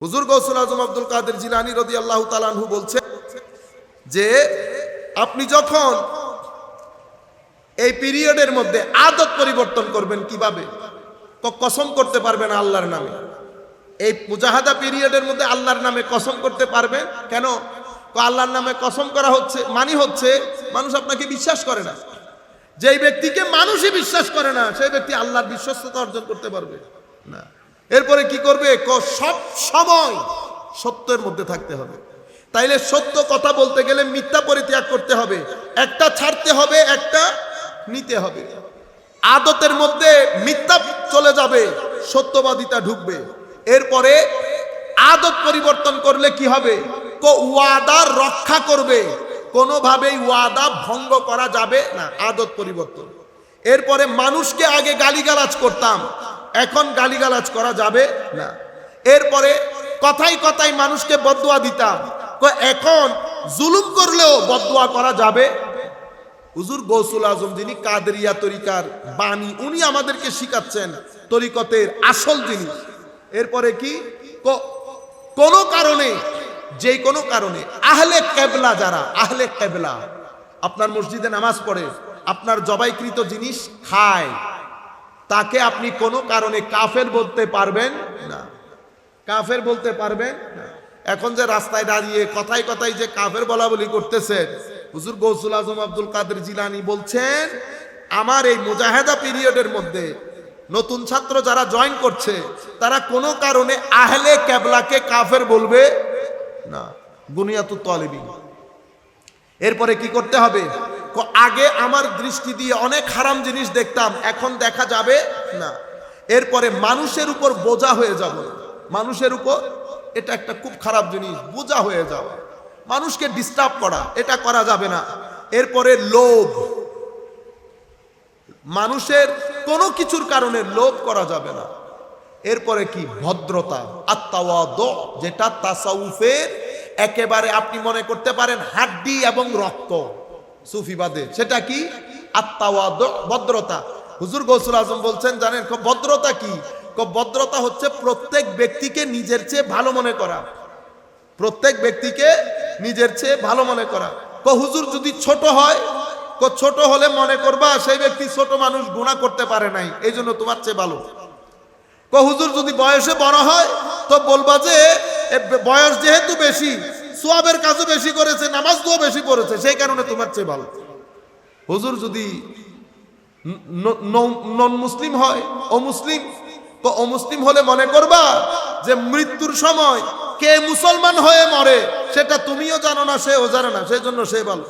হুজুর গৌসুল আজম আব্দুল কাদের জিলানী রাদিয়াল্লাহু তাআলা আনহু বলছেন যে আপনি যখন এই পিরিয়ডের মধ্যে আদত পরিবর্তন করবেন কিভাবে, তো কসম করতে পারবেন আল্লাহর নামে। এই মুজাহাদা পিরিয়ডের মধ্যে আল্লাহর নামে কসম করতে পারবেন কেন? তো আল্লাহর নামে কসম করা হচ্ছে হচ্ছে মানুষ আপনাকে বিশ্বাস করে না। যেই ব্যক্তিকে মানুষই বিশ্বাস করে না সেই ব্যক্তি আল্লাহর বিশ্বস্ততা অর্জন করতে পারবে না। এরপরে কি করবে? সব সময় সত্যের মধ্যে থাকতে হবে। তাইলে সত্য কথা বলতে গেলে মিথ্যা পরিত্যাগ করতে হবে, একটা ছাড়তে হবে, একটা নিতে হবে। আদতের মধ্যে মিথ্যা চলে যাবে, সত্যবাদিতা ঢুকবে। এরপরে আদত পরিবর্তন করলে কি হবে? ওয়াদা রক্ষা করবে, কোনোভাবেই ওয়াদা ভঙ্গ করা যাবে না, আদত পরিবর্তন। এরপরে মানুষকে আগে গালিগালাজ করতাম, এখন গালিগালাজ করা যাবে না। এরপরে কথাই কথাই মানুষকে বদদুয়া দিতাম, এখন জুলুম করলেও বদদুয়া করা যাবে। হুজুর গৌসুল আজম যিনি কাদেরিয়া তরিকার বাণী, উনি আমাদেরকে শিখাচ্ছেন তরিকতের আসল জিনিস। এরপরে কি কোনো কারণে, যে কোনো কারণে আহলে কেবলা, যারা আহলে কেবলা আপনার মসজিদে নামাজ পড়ে, আপনার জবাইকৃত জিনিস খায়, তাকে আপনি কোনো কারণে কাফের বলতে পারবেন না, কাফের বলতে পারবেন না। এখন যে রাস্তায় দাঁড়িয়ে কথায় কথায় যে কাফের বলা বলি করতেছে, হুজুর গৌসুল আজম আব্দুল কাদের জিলানী বলছেন আমার এই মুজাহিদা পিরিয়ডের মধ্যে নতুন ছাত্র যারা জয়েন করছে তারা কোনো কারণে আহলে কেবলাকে কাফের বলবে না, বুনিয়াতুত তালিবিন। এরপরে কি করতে হবে? আগে আমার দৃষ্টি দিয়ে অনেক হারাম জিনিস দেখতাম, এখন দেখা যাবে না। এরপরে মানুষের উপর বোঝা হয়ে যাব, মানুষের উপর, এটা একটা খুব খারাপ জিনিস, বোঝা হয়ে যাওয়া, মানুষকে ডিস্টার্ব করা, এটা করা যাবে না। এরপরে লোভ, মানুষের কোনো কিছুর কারণে লোভ করা যাবে না। এরপরে কি? ভদ্রতা, আত-তাওয়াদু, যেটা তাসাউফের একেবারে আপনি মনে করতে পারেন হাড্ডি এবং রক্ত সুফিবাদে, সেটা কি? আত-তাওয়াদু, ভদ্রতা। হুজুর গৌসুল আজম বলছেন জানেন ভদ্রতা কি? ভদ্রতা হচ্ছে প্রত্যেক ব্যক্তিকে নিজের চেয়ে ভালো মনে করা, প্রত্যেক ব্যক্তিকে নিজের চেয়ে ভালো মনে করা। হুজুর যদি ছোট হয়, ছোট হলে মনে করবা সেই ব্যক্তি ছোট মানুষ, গুনাহ করতে পারে নাই, এই জন্য তোমার চেয়ে ভালো। হুজুর যদি বয়সে বড় হয় তো বলবা যে বয়স যেহেতু বেশি, সওয়াবের কাজও বেশি করেছে, নামাজ দোয়া বেশি পড়েছে, সেই কারণে তোমার চেয়ে ভালো। হুজুর যদি নন মুসলিম হয়, অমুসলিম, তো অমুসলিম হলে মনে করবা যে মৃত্যুর সময় কে মুসলমান হয়ে মরে সেটা তুমিও জানো না, সেও জানে না, সেই জন্য সে ভালো।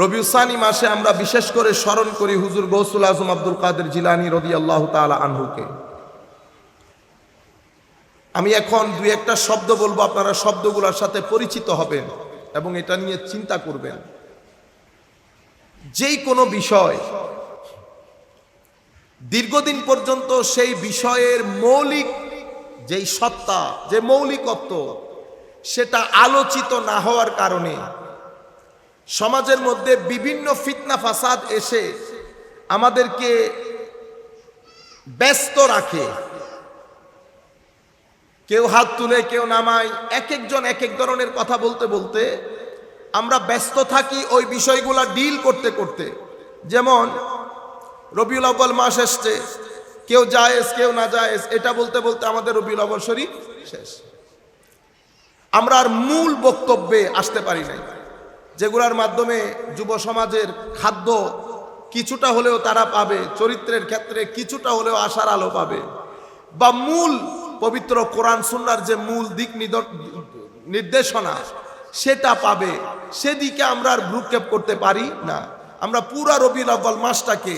রবিউল সানি মাসে আমরা বিশেষ করে স্মরণ করি হুজুর গৌসুল আজম আব্দুল কাদের জিলানী রাদিয়াল্লাহু তাআলা আনহুকে। আমি এখন দুই একটা শব্দ বলবো, আপনারা শব্দগুলোর সাথে পরিচিত হবেন এবং এটা নিয়ে চিন্তা করবেন। যেই কোনো বিষয় দীর্ঘদিন পর্যন্ত সেই বিষয়ের মৌলিক যেই সত্তা, যে মৌলিকত্ব, সেটা আলোচিত না হওয়ার কারণে সমাজের মধ্যে বিভিন্ন ফিতনা ফাসাদ এসে আমাদেরকে ব্যস্ত রাখে। কেউ হাত তুলে, কেউ নামায়, এক একজন এক এক ধরনের কথা বলতে বলতে আমরা ব্যস্ত থাকি ওই বিষয়গুলা ডিল করতে করতে। যেমন রবিউল আউয়াল মাস এসছে, কেউ জায়েজ কেউ না জায়েজ, এটা বলতে বলতে আমাদের রবিউল আউয়াল শরীফ শেষ। আমরা আর মূল বক্তব্যে আসতে পারি নাই, যেগুলোর মাধ্যমে যুব সমাজের খাদ্য কিছুটা হলেও তারা পাবে, চরিত্রের ক্ষেত্রে কিছুটা হলেও আশার আলো পাবে, বা মূল পবিত্র কোরআন সুন্নাহর যে মূল দিক নির্দেশনা সেটা পাবে, সেদিকে আমরা আর ভ্রুক্ষেপ করতে পারি না। আমরা পুরা রবিউল আউয়াল মাসটাকে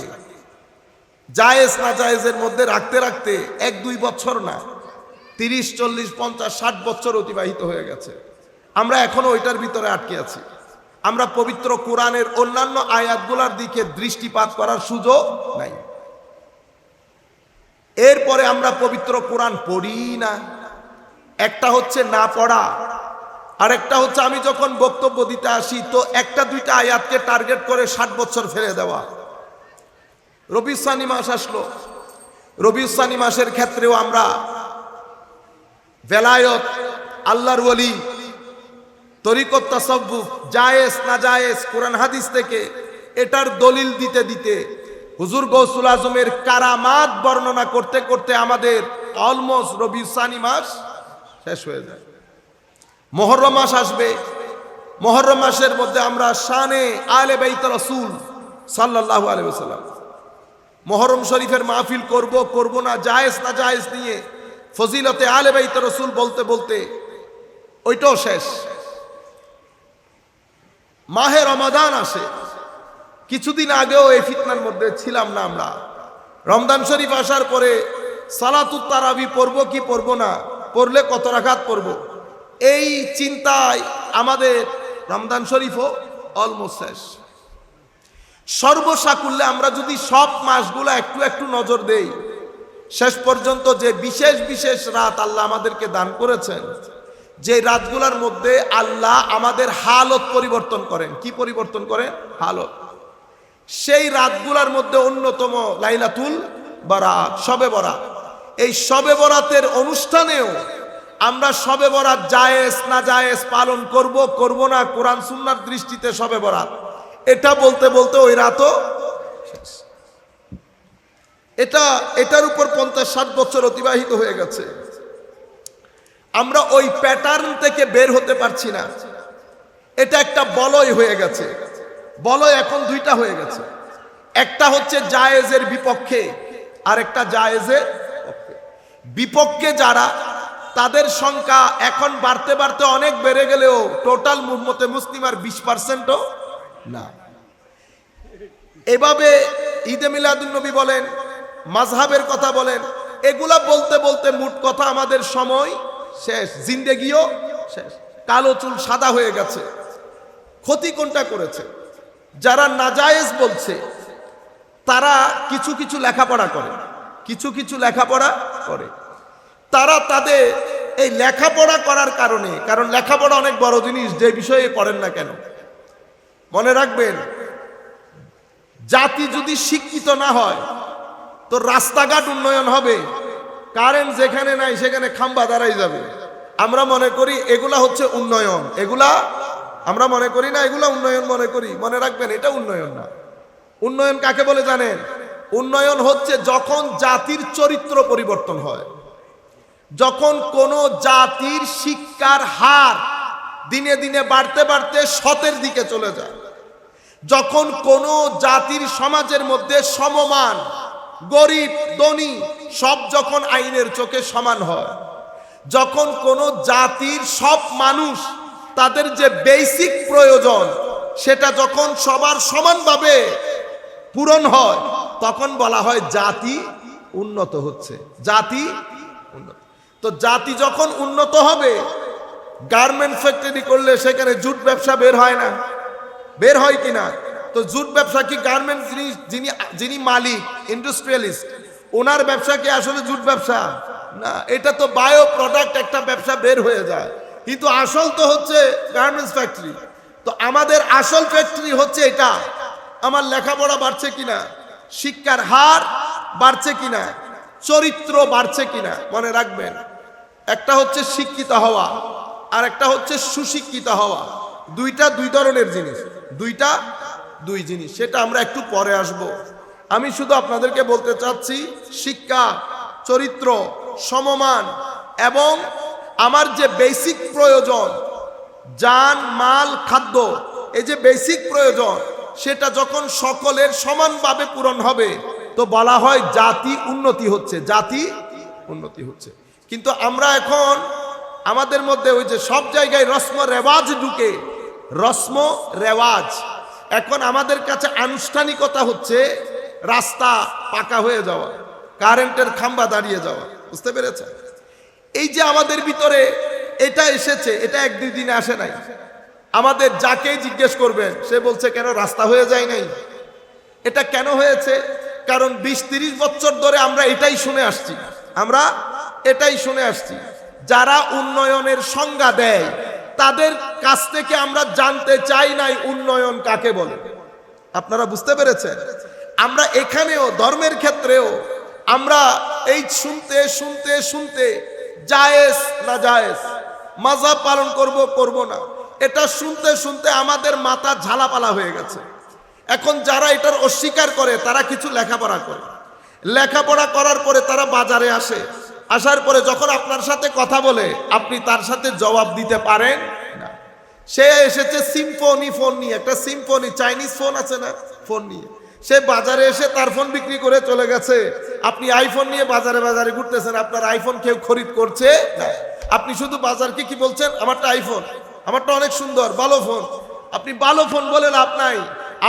জায়েজ না জায়েজের মধ্যে রাখতে রাখতে 1-2 বছর না, 30, 40, 50, 60 বছর অতিবাহিত হয়ে গেছে। আমরা এখনো ওইটার ভিতরে আটকে আছি। আমরা পবিত্র কোরআনের অন্যান্য আয়াতগুলোর দিকে দৃষ্টিপাত করার সুযোগ নাই। এরপরে আমরা পবিত্র কোরআন পড়ি না। একটা হচ্ছে না পড়া, আর একটা হচ্ছে আমি যখন বক্তব্য দিতে আসি তো 1-2টা আয়াতকে টার্গেট করে 60 বছর ফেলে দেওয়া। রবিউল সানি মাস আসলো, রবিউল সানি মাসের ক্ষেত্রেও আমরা ভেলায়ত আল্লাহর ওলি, তরিকত তাসাউফ জায়েজ না জায়েজ কোরআন হাদিস থেকে এটার দলিল দিতে দিতে হুজুর গৌসুল আজমের কারামাত বর্ণনা করতে করতে আমাদের অলমোস্ট রবিউল সানি মাস শেষ হয়ে যায়। মুহররম মাস আসবে, মুহররম মাসের মধ্যে আমরা শানে আলে বাইত রাসূল সাল্লাল্লাহু আলাইহি ওয়াসাল্লাম মুহররম শরীফের মাহফিল করব না জায়েজ নিয়ে ফজিলতে আলে বাইত রাসূল বলতে বলতে ওইটাও শেষ। মাহে রমাদান আসে, কিছুদিন আগেও এই ফিতনার মধ্যে ছিলাম না আমরা। রমজান শরীফ আসার পরে সালাতুত তারাবি পড়বো কি পড়বো না, পড়লে কত রাকাত পড়বো, এই চিন্তায় আমাদের রমজান শরীফও অলমোস্ট শেষ। সর্বসাকুল্যে আমরা যদি সব মাসগুলো একটু একটু নজর দেই, শেষ পর্যন্ত যে বিশেষ বিশেষ রাত আল্লাহ আমাদেরকে দান করেছেন, যে রাতগুলোর মধ্যে আল্লাহ আমাদের হালত পরিবর্তন করেন। কি পরিবর্তন করেন? হালত। সেই রাতগুলোর মধ্যে অন্যতম লাইলাতুল বারাত, শবে বরাত। এই শবে বরাতের অনুষ্ঠানেও আমরা শবে বরাত জায়েজ না জায়েজ পালন করব না কোরআন সুন্নাহর দৃষ্টিতে শবে বরাত, এটা বলতে বলতে ওই রাতও শেষ। এটার উপর 50-60 বছর অতিবাহিত হয়ে গেছে। আমরা ওই প্যাটার্ন থেকে বের হতে পারছি না। এটা একটা বলয় হয়ে গেছে। বলয় এখন দুইটা হয়ে গেছে, একটা হচ্ছে জায়েজের বিপক্ষে আর একটা জায়েজের পক্ষে। বিপক্ষে যারা, তাদের সংখ্যা এখন বাড়তে বাড়তে অনেক বেড়ে গেলেও টোটাল উম্মতে মুসলিম আর 20%ও না। এভাবে ঈদে মিলাদুন নবী বলেন, মাযহাবের কথা বলেন, এগুলা বলতে বলতে মোট কথা আমাদের সময় শেষ, জিন্দেগিও শেষ। কালো চুল সাদা হয়ে গেছে। ক্ষতি কোনটা করেছে? যারা নাজায়েজ বলছে তারা কিছু কিছু লেখাপড়া করে, তারা তাদের এই লেখাপড়া করার কারণে, কারণ লেখাপড়া অনেক বড় জিনিস, যে বিষয়ে পড়েন না কেন মনে রাখবেন, জাতি যদি শিক্ষিত না হয় তো রাস্তাঘাট উন্নয়ন হবে, কারেন্ট যেখানে নাই সেখানে খাম্বা দাঁড়াই যাবে। আমরা মনে করি এগুলা হচ্ছে উন্নয়ন, এগুলা আমরা মনে করি না, এগুলা উন্নয়ন মনে করি। মনে রাখবেন, এটা উন্নয়ন না। উন্নয়ন কাকে বলে জানেন? উন্নয়ন হচ্ছে যখন জাতির চরিত্র পরিবর্তন হয়, যখন কোনো জাতির শিক্ষার হার দিনে দিনে বাড়তে বাড়তে সতের দিকে চলে যায়, যখন কোনো জাতির সমাজের মধ্যে সমমান, গরিব ধনী সব যখন আইনের চোখে সমান হয়, যখন কোনো জাতির সব মানুষ তাদের যে বেসিক প্রয়োজন সেটা যখন সবার সমানভাবে পূরণ হয়, তখন বলা হয় জাতি উন্নত হচ্ছে। জাতি উন্নত। তো জাতি যখন উন্নত হবে, গার্মেন্ট ফ্যাক্টরি করলে সেখানে জুট ব্যবসা বের হয় না? বের হয় কিনা? তো জুট ব্যবসা কি গার্মেন্ট যিনি মালিক, ইন্ডাস্ট্রিয়ালিস্ট, ওনার ব্যবসা কি আসলে জুট ব্যবসা না? এটা তো বায়ো প্রোডাক্ট একটা ব্যবসা বের হয়ে যায়, কিন্তু আসল তো হচ্ছে গার্মেন্টস ফ্যাক্টরি। তো আমাদের আসল ফ্যাক্টরি হচ্ছে এটা। আমার লেখাপড়া বাড়ছে কিনা, শিক্ষার হার বাড়ছে কিনা, চরিত্র বাড়ছে কিনা। মনে রাখবেন, একটা হচ্ছে শিক্ষিত হওয়া আর একটা হচ্ছে সুশিক্ষিত হওয়া, দুইটা দুই ধরনের জিনিস, দুই জিনিস। সেটা আমরা একটু পরে আসব। আমি শুধু আপনাদেরকে বলতে চাচ্ছি, শিক্ষা, চরিত্র, সমমান এবং আমার যে বেসিক প্রয়োজন, জান, মাল, খাদ্য, এই যে বেসিক প্রয়োজন, সেটা যখন সকলের সমানভাবে পূরণ হবে তো বলা হয় জাতি উন্নতি হচ্ছে, জাতি উন্নতি হচ্ছে। কিন্তু আমরা এখন আমাদের মধ্যে ওই যে সব জায়গায় রসম রেওয়াজ ঢুকে, রসম রেওয়াজ, এখন আমাদের কাছে আনুষ্ঠানিকতা হচ্ছে রাস্তা পাকা হয়ে যাওয়া, কারেন্টের খাম্বা দাঁড়িয়ে যাওয়া। বুঝতে পেরেছেন? এই যে আমাদের ভিতরে এটা এসেছে, এটা 1-2 দিনে আসে নাই। আমাদের যাকেই জিজ্ঞেস করবেন সে বলছে কেন রাস্তা হয়ে যায় নাই। এটা কেন হয়েছে? কারণ 20-30 বছর ধরে আমরা এটাই শুনে আসছি। যারা উন্নয়নের সংজ্ঞা দেয় তাদের কাছ থেকে আমরা জানতে চাই নাই উন্নয়ন কাকে বলে। আপনারা বুঝতে পেরেছেন? আমরা এখানেও ধর্মের ক্ষেত্রেও আমরা এই শুনতে জায়েজ না জায়েজ, মাযহাব পালন করব করব না, এটা শুনতে শুনতে আমাদের মাথা ঝালাপালা হয়ে গেছে। এখন যারা এটার অস্বীকার করে তারা কিছু লেখাপড়া করে, লেখাপড়া করার পরে তারা বাজারে আসে, আসার পরে যখন আপনার সাথে কথা বলে আপনি তার সাথে জবাব দিতে পারেন না। সে এসেছে সিম্ফনি ফোন নিয়ে, একটা সিম্ফনি চাইনিজ ফোন আছে না, ফোন নিয়ে সে বাজারে এসে তার ফোন বিক্রি করে চলে গেছে। আপনি আইফোন নিয়ে বাজারে বাজারে ঘুরতেছেন, আপনার আইফোন কেউ খরিদ করছে না। আপনি শুধু বাজারকে কি বলছেন, আমারটা আইফোন, আমারটা অনেক সুন্দর ভালো ফোন। আপনি ভালো ফোন বলে লাভ নাই,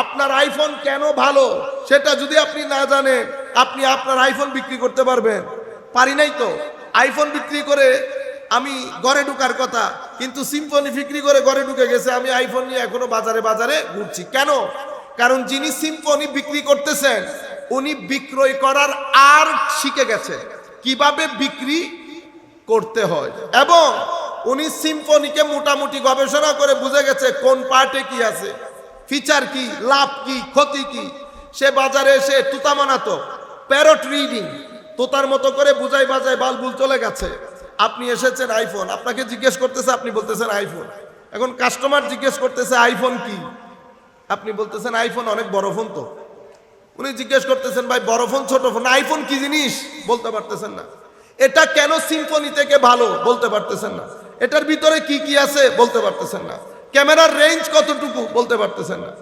আপনার আইফোন কেন ভালো সেটা যদি আপনি না জানেন আপনি আপনার আইফোন বিক্রি করতে পারবেন? পারি নাই তো। আইফোন বিক্রি করে আমি ঘরে ঢুকার কথা, কিন্তু সিম্ফনি বিক্রি করে ঘরে ঢুকে গেছে, আমি আইফোন নিয়ে এখনো বাজারে বাজারে ঘুরছি কেন? কারণ যিনি সিম্ফনি বিক্রি করতেছেন উনি বিক্রয় করার আর্ট শিখে গেছে, কিভাবে বিক্রি করতে হয়, এবং উনি সিম্ফনিকে মোটামুটি গবেষণা করে বুঝে গেছে কোন পার্টে কি আছে, ফিচার কি, লাভ কি, ক্ষতি কি। সে বাজারে এসে তুতা মানাতো, প্যারট রিডিং, তোতার মতো করে বুঝাই বাজায় বালবুল চলে গেছে। আপনি এসেছেন আইফোন, আপনাকে জিজ্ঞেস করতেছে, আপনি বলতেছেন আইফোন। এখন কাস্টমার জিজ্ঞেস করতেছে আইফোন কি, আপনি বলতেছেন আইফোন অনেক বড় ফোন তো। উনি জিজ্ঞেস করতেছেন ভাই বড় ফোন ছোট ফোন, আইফোন কি জিনিস বলতে পারতেছেন না। এটা কেন সিম্ফনি থেকে ভালো বলতে পারতেছেন না। এটার ভিতরে কি কি আছে বলতে পারতেছেন না। ক্যামেরার রেঞ্জ কতটুকু বলতে পারতেছেন না।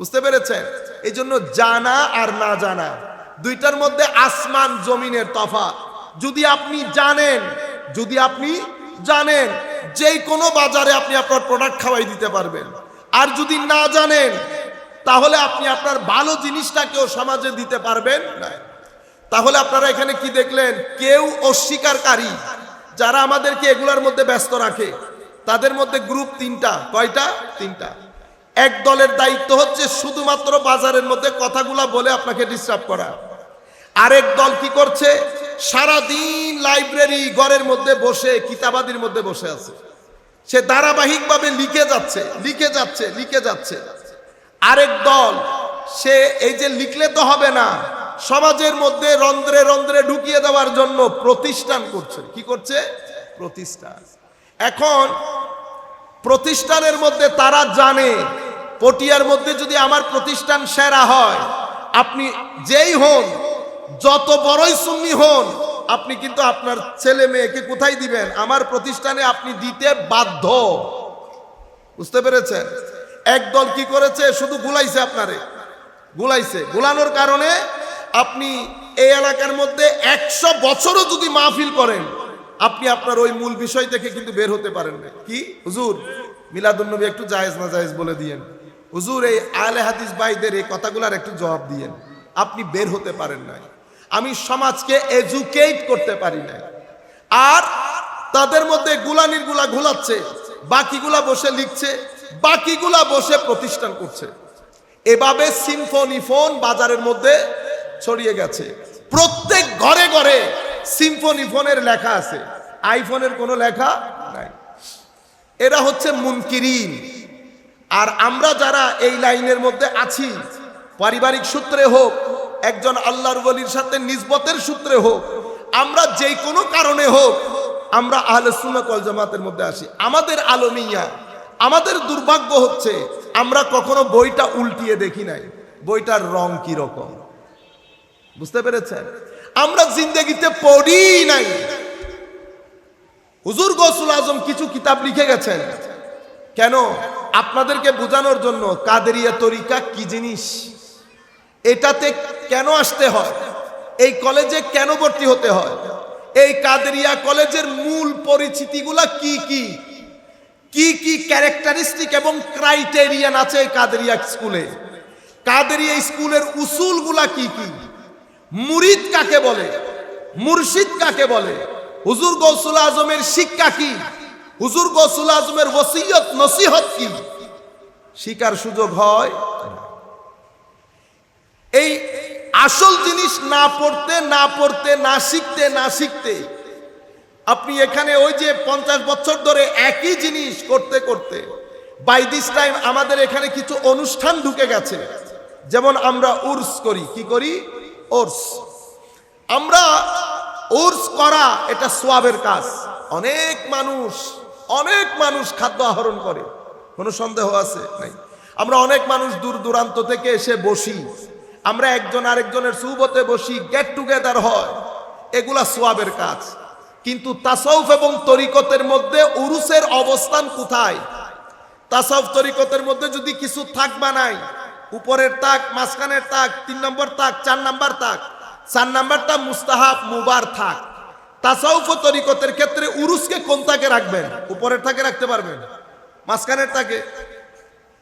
বুঝতে পেরেছেন? এই জন্য জানা আর না জানা দুইটার মধ্যে আসমান জমিনের তফাৎ। যদি আপনি জানেন যে কোনো বাজারে আপনি আপনার প্রোডাক্ট খাওয়াই দিতে পারবেন, আর যদি না জানেন তাহলে আপনি আপনার ভালো জিনিসটাকেও সমাজে দিতে পারবেন না। তাহলে আপনারা এখানে কি দেখলেন? কেউ অস্বীকারী যারা আমাদেরকে এগুলোর মধ্যে ব্যস্ত রাখে, তাদের মধ্যে গ্রুপ তিনটা। কয়টা? তিনটা। এক দলের দায়িত্ব হচ্ছে শুধুমাত্র বাজারের মধ্যে কথাগুলা বলে আপনাকে ডিস্টার্ব করা। আরেক দল কি করছে? সারাদিন লাইব্রেরি ঘরের মধ্যে বসে কিতাবাদির মধ্যে বসে আছে, সে ধারাবাহিকভাবে লিখে যাচ্ছে। আরেক দল সে এই যে লিখলে তো হবে না, সমাজের মধ্যে রন্ধ্রে রন্ধ্রে ঢুকিয়ে দেওয়ার জন্য প্রতিষ্ঠান করছে। কি করছে? প্রতিষ্ঠান। এখন প্রতিষ্ঠানের মধ্যে তারা জানে পটিয়ার মধ্যে যদি আমার প্রতিষ্ঠান সেরা হয়, আপনি যেই হন, যত বড়ই সুন্নি হন, আপনি কিন্তু আপনার ছেলে মেয়েকে কোথায় দিবেন? আমার প্রতিষ্ঠানে আপনি দিতে বাধ্য। বুঝতে পেরেছেন? একদল কি করেছে? শুধু গুলাইছে, আপনারে গুলানোর কারণে আপনি এই এলাকার মধ্যে 100 বছরও যদি মাহফিল করেন, আপনি আপনার ওই মূল বিষয় থেকে কিন্তু বের হতে পারেন না। কি হুজুর মিলাদুন নবী একটু জায়েজ না জায়েজ বলে দিয়েন, হুজুর এই আহলে হাদিস ভাইদের এই কথাগুলার একটু জবাব দিয়েন, আপনি বের হতে পারেন না। আমি সমাজকে এডুকেট করতে পারি না। আর তাদের মধ্যে গুলানির গুলা ঘুলাচ্ছে, বাকিগুলা বসে লিখছে, বাকিগুলা বসে প্রতিষ্ঠান করছে। এভাবে সিম্ফনি ফোন বাজারের মধ্যে ছড়িয়ে গেছে। প্রত্যেক ঘরে ঘরে সিম্ফনি ফোনের লেখা আছে, আইফোনের কোনো লেখা নাই। এরা হচ্ছে মুনকিরিন। আর আমরা যারা এই লাইনের মধ্যে আছি, পারিবারিক সূত্রে হোক, একজন আল্লাহর ওলির সাথে নিসবতের সূত্রে হোক, আমরা যে কোনো কারণে হোক, আমরা আহলে সুন্নাত ওয়াল জামাতের মধ্যে আসি। আমাদের আলমিয়া, আমাদের দুর্ভাগ্য হচ্ছে আমরা কখনো বইটা উল্টিয়ে দেখি নাই, বইটার রং কি রকম। বুঝতে পেরেছেন? আমরা জিন্দেগিতে পড়ি নাই। হুজুর গৌসুল আজম কিছু কিতাব লিখে গেছেন, কেন? আপনাদেরকে বোঝানোর জন্য কাদেরিয়া তরিকা কি জিনিস, এটাতে কেন আসতে হয়, এই কলেজে কেন ভর্তি হতে হয়, এই কাদেরিয়া কলেজের মূল পরিচিতিগুলা কি কি, কি কি ক্যারেক্টারিস্টিক এবং ক্রাইটেরিয়ান আছে কাদেরিয়া স্কুলে, কাদেরিয়া স্কুলের উসুলগুলা কি কি, মুরিদ কাকে বলে, মুর্শিদ কাকে বলে, হুজুর গৌসুল আজমের শিক্ষা কি, হুজুর গৌসুল আজমের ওসিয়ত নসিহত কি, শিকার সুযোগ হয়। এই আসল জিনিস না পড়তে না শিখতে আপনি এখানে ওই যে 50 বছর ধরে একই জিনিস করতে করতে বাই দিস টাইম আমাদের এখানে কিছু অনুষ্ঠান ঢুকে গেছে। যেমন আমরা উর্স করি, কি করি? উর্স। আমরা উর্স করা এটা সওয়াবের কাজ। অনেক মানুষ অনেক মানুষ খাদ্য আহরণ করে, কোনো সন্দেহ আছে নাই? আমরা অনেক মানুষ দূর দূরান্ত থেকে এসে বসি, আমরা একজন আরেকজনের সুহবতে বসি, গেট টুগেদার হয়, এগুলা সোয়াবের কাজ। কিন্তু তাসাউফ এবং তরিকতের মধ্যে উরুসের অবস্থান কোথায়? তাসাউফ তরিকতের মধ্যে যদি কিছু থাক বা নাই, উপরের তাক, মাঝখানের তাক, 3 নম্বর তাক, 4 নম্বর তাক, 4 নম্বরটা মুস্তাহাব মুবার থাক। তাসাউফ ও তরিকতের ক্ষেত্রে উরুসকে কোন তাকে রাখবেন? উপরের তাকে রাখতে পারবেন, মাঝখানের তাকে,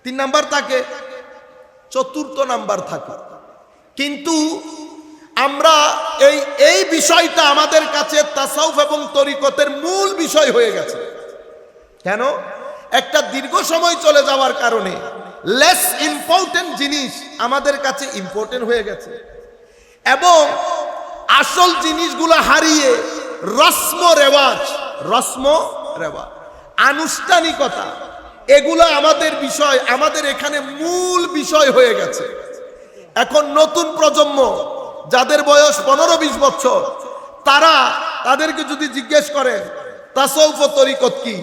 3 নম্বর তাকে, 4র্থ নাম্বার থাকে। কিন্তু আমরা এই বিষয়টা আমাদের কাছে তাসাউফ এবং তরিকতের মূল বিষয় হয়ে গেছে। কেন? একটা দীর্ঘ সময় চলে যাওয়ার কারণে লেস ইম্পর্টেন্ট জিনিস আমাদের কাছে ইম্পর্টেন্ট হয়ে গেছে, এবং আসল জিনিসগুলো হারিয়ে রসম রেওয়াজ, আনুষ্ঠানিকতা, এগুলো আমাদের বিষয়, আমাদের এখানে মূল বিষয় হয়ে গেছে। এখন নতুন প্রজন্ম যাদের বয়স 15-20 বছর, তাদেরকে যদি জিজ্ঞেস করেন তাসাউফ ও তরিকত কি,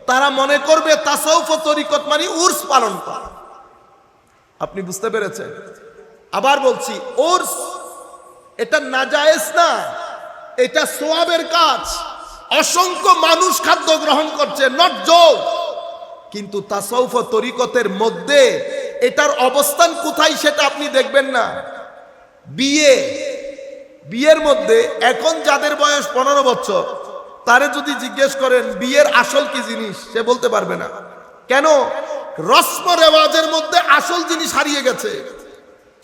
তারা মনে করবে তাসাউফ ও তরিকত মানে উর্স পালন করা। আপনি বুঝতে পেরেছেন? আবার বলছি, উর্স এটা নাজায়েজ না, এটা সোয়াবের কাজ। অসংখ্য মানুষ খাদ্য গ্রহণ করছে, নট জোক। কিন্তু তাসাউফ ও তরিকতের মধ্যে এটার অবস্থান কোথায় সেটা আপনি দেখবেন না। বিয়ের মধ্যে এখন যাদের বয়স 15 বছর, তারে যদি জিজ্ঞেস করেন বিয়ের আসল কি জিনিস, সে বলতে পারবে না। কেন? রসম রেওয়াজের মধ্যে আসল জিনিস হারিয়ে গেছে।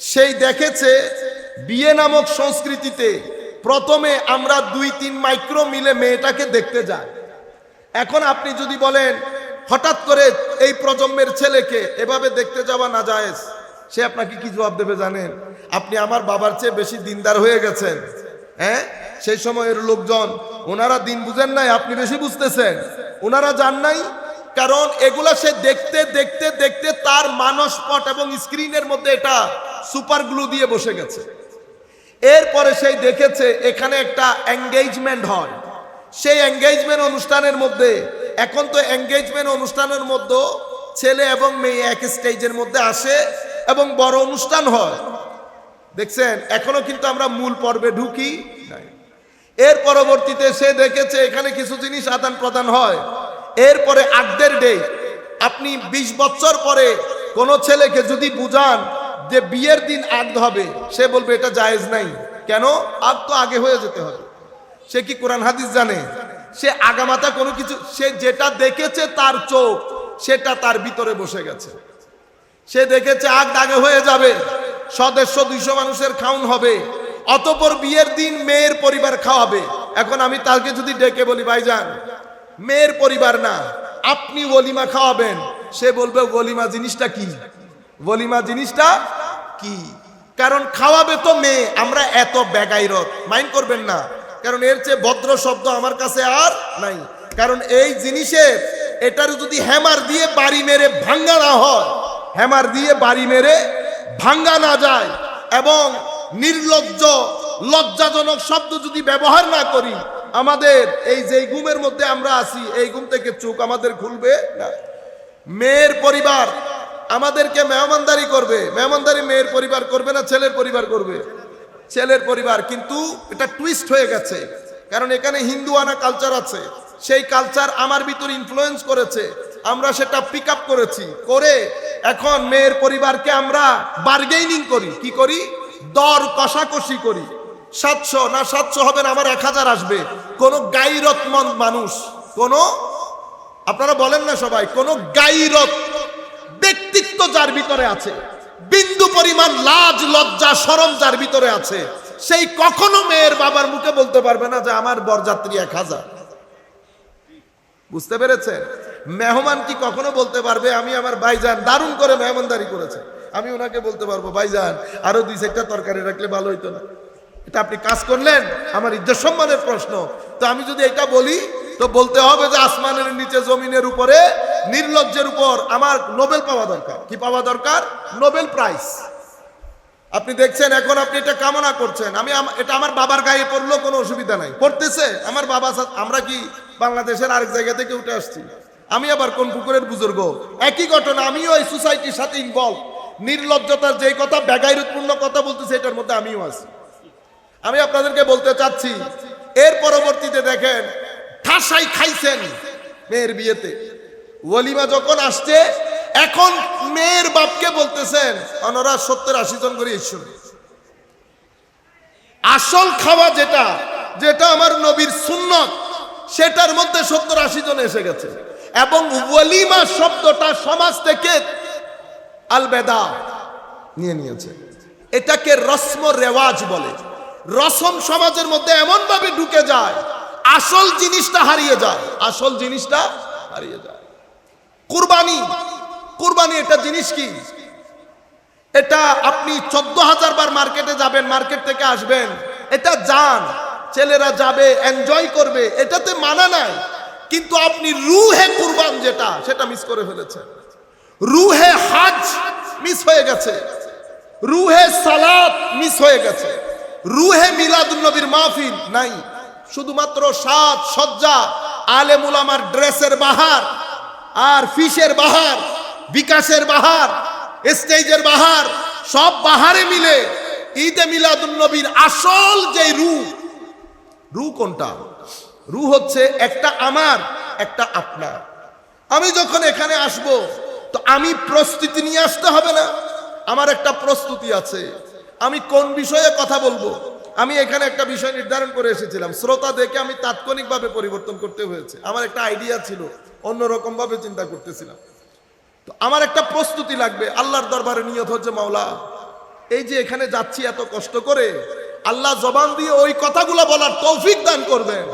সেই দেখেছে বিয়ে নামক সংস্কৃতিতে প্রথমে আমরা 2-3 মাইক্রো মিলে মেয়েটাকে দেখতে যাই। এখন আপনি যদি বলেন হঠাৎ করে এই প্রজন্মের ছেলেকে এভাবে দেখতে যাওয়া না জায়েজ, সে আপনাকে কি জবাব দেবে জানেন? আপনি আমার বাবার চেয়ে বেশি দিনদার হয়ে গেছেন। হ্যাঁ, সেই সময়ের লোকজন, ওনারা দিন বুঝেন নাই, আপনি বেশি বুঝতেছেন। ওনারা জান নাই, কারণ এগুলা সে দেখতে দেখতে দেখতে তার মানসপট এবং স্ক্রিনের মধ্যে এটা সুপার গ্লু দিয়ে বসে গেছে। এরপরে সেই দেখেছে এখানে একটা এঙ্গেজমেন্ট হয়, সেই এঙ্গেজমেন্ট অনুষ্ঠানের মধ্যে, এখন তো এঙ্গেজমেন্ট অনুষ্ঠানের মধ্যে ছেলে এবং মেয়ে এক স্টেজের মধ্যে আসে এবং বড় অনুষ্ঠান হয়, দেখছেন? এখনো কিন্তু আমরা মূল পর্বে ঢুকি নাই। এর পরবর্তীতে সে দেখেছে এখানে কিছু জিনিস আদান প্রদান হয়। এরপরে আগদের ডে, আপনি 20 বছর পরে কোন ছেলেকে যদি বুঝান যে বিয়ের দিন আগদ হবে, সে বলবে এটা জায়েজ নাই। কেন? আগ তো আগে হয়ে যেতে হবে। সে কি কোরআন হাদিস জানে? সে আগামাতা কোনো কিছু, সে যেটা দেখেছে তার চোখ, সেটা তার ভিতরে বসে গেছে। সে দেখেছে আগদ আগে হয়ে যাবে, 100-150-200 মানুষের খাওন হবে, অতঃপর বিয়ের দিন মেয়ের পরিবার খাওয়াবে। এখন আমি তাকে যদি ডেকে বলি ভাইজান মেয়ের পরিবার না, আপনি ওলিমা খাওয়াবেন, সে বলবে ওলিমা জিনিসটা কি? ওলিমা জিনিসটা কি? কারণ খাওয়াবে তো মেয়ে। আমরা এত বেগাইরত, মাইন্ড করবেন না, কারণ এর চেয়ে ভদ্র শব্দ আমার কাছে আর নাই। কারণ এই জিনিসের, এটার যদি হ্যামার দিয়ে বাড়ি মেরে ভাঙ্গা না হয়, হ্যামার দিয়ে বাড়ি মেরে ভাঙ্গা না যায়, এবং নির্লজ্জ লজ্জাজনক শব্দ যদি ব্যবহার না করি, আমাদের এই যে ঘুমের মধ্যে আমরা আছি, এই ঘুম থেকে চোখ আমাদের খুলবে না। মেয়ের পরিবার আমাদেরকে মেহমানদারি করবে, মেহমানদারি মেয়ের পরিবার করবে না ছেলের পরিবার করবে? ছেলের পরিবার। কিন্তু এটা টুইস্ট হয়ে গেছে, কারণ এখানে হিন্দুয়ানা কালচার আছে, সেই কালচার আমার ভিতর ইনফ্লুয়েন্স করেছে, আমরা সেটা পিক আপ করেছি, করে এখন মেয়ের পরিবারকে আমরা বার্গেনিং করি। কি করি? দর কষাকষি করি। 700 না 700 হবে না, আমার 1000 আসবে। কোন গাইরতমন্দ মানুষ, কোন, আপনারা বলেন না সবাই, কোন গাইরত ব্যক্তিত্ব যার ভিতরে আছে, বিন্দু পরিমাণ লাজ লজ্জা শরম যার ভিতরে আছে, সেই কখনো মেয়ের বাবার মুখে বলতে পারবে না যে আমার বরযাত্রী 1000। বুঝতে পেরেছেন? মেহমান কি কখনো বলতে পারবে আমি আমার ভাইজান দারুণ করে মেহমানদারি করেছে, আমি ওনাকে বলতে পারবো ভাইজান আরো 2-4টা তরকারি রাখলে ভালো হইতো না? এটা আপনি কাজ করলেন, আমার ইজ্জত সম্মানের প্রশ্ন। তো আমি যদি এটা বলি, তো বলতে হবে যে আসমানের নিচে জমিনের উপরে নির্লজ্জের উপর আমার নোবেল পাওয়া দরকার। কি পাওয়া দরকার? Nobel prize. আপনি দেখছেন এখন আপনি এটা কামনা করছেন, আমি এটা আমার বাবার গায়ে পড়লেও কোনো অসুবিধা নাই, পড়তেছে আমার বাবা। আমরা কি বাংলাদেশের আরেক জায়গা থেকে উঠে আসছি? আমি আবার কোন পুকুরের বুজুর্গ? একই ঘটনা, আমিও এই সোসাইটির সাথে ইনভলভ। নির্লজ্জতার যেই কথা, বেগাইরতপূর্ণ কথা বলতেছে, এটার মধ্যে আমিও আছি। আমি আপনাদেরকে বলতে চাচ্ছি, এর পরবর্তীতে দেখেন ঠাসাই খাইছেন মেয়ের বিয়েতে। ওয়ালিমা যখন আসছে, এখন মেয়ের বাপকে বলতেছেন ওনারা 70-80 জন করে এসেছেন। আসল খাওয়া যেটা যেটা আমার নবীর সুন্নত, সেটার মধ্যে 70-80 জন এসে গেছে। এবং ওয়ালিমা শব্দটা সমাজ থেকে আলবেদা নিয়ে নিয়েছে। এটাকে রসম রেওয়াজ বলে। রসম সমাজের মধ্যে এমন ভাবে ঢুকে যায়, আসল জিনিসটা হারিয়ে যায়। আসল জিনিসটা হারিয়ে যায়। কুরবানি, কুরবানি এটা জিনিস কি? এটা আপনি 14,000 বার মার্কেটে যাবেন, মার্কেট থেকে আসবেন, এটা যান, ছেলেরা যাবে, এনজয় করবে, এটাতে মানা নাই। কিন্তু আপনি রুহে কুরবান যেটা, সেটা মিস করে ফেলেছেন। রুহে হজ মিস হয়ে গেছে, রুহে সালাত মিস হয়ে গেছে, রুহে মিলাদুন নবীর মাহফিল নাই। শুধুমাত্র সাজ সজ্জা, আলেম উলামার ড্রেসের বাহার, আর ফিশের বাহার, বিকাশের বাহার, স্টেজের বাহার, সব বাহারে মিলে ঈদে মিলাদুন নবীর আসল যে রু কোনটা? রু হচ্ছে একটা আমার, একটা আপনার। আমি যখন এখানে আসব, তো আমি প্রস্তুতি নিয়ে আসতে হবে না? আমার একটা প্রস্তুতি আছে। আমি কোন বিষয়ে কথা বলবো, আমি এখানে একটা বিষয় নির্ধারণ করে এসেছিলাম। শ্রোতা দেখে আমি তাৎক্ষণিকভাবে পরিবর্তন করতে হয়েছে। আমার একটা আইডিয়া ছিল, অন্যরকম ভাবে চিন্তা করতেছিলাম। তো আমার একটা প্রস্তুতি লাগবে। আল্লাহর দরবারে নিয়ত হচ্ছে, মাওলা এই যে এখানে যাচ্ছি এত কষ্ট করে, আল্লাহ জবান দিয়ে ওই কথাগুলো বলার তৌফিক দান করবেন,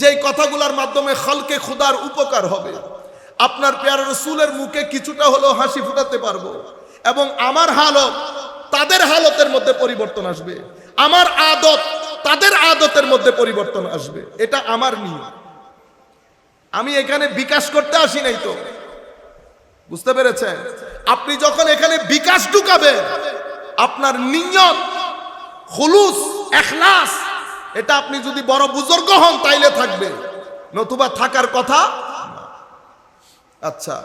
যেই কথাগুলোর মাধ্যমে খালকে খুদার উপকার হবে। আপনার প্যারা রাসূলের মুখে কিছুটা হলেও হাসি ফুটাতে পারবো, এবং আমার হালত তাদের হালতের মধ্যে পরিবর্তন আসবে, আমার আদত তাদের আদতের মধ্যে পরিবর্তন আসবে। এটা আমার নিয়ম। আমি এখানে বিকাশ করতে আসি নাই তো, বুঝতে পেরেছেন? আপনি যখন এখানে বিকাশ ঢুকাবেন, আপনার নিয়ত, খুলুস, ইখলাস, এটা আপনি যদি বড় বুজুর্গ হন তাইলে থাকবে, নতুবা থাকার কথা। আচ্ছা,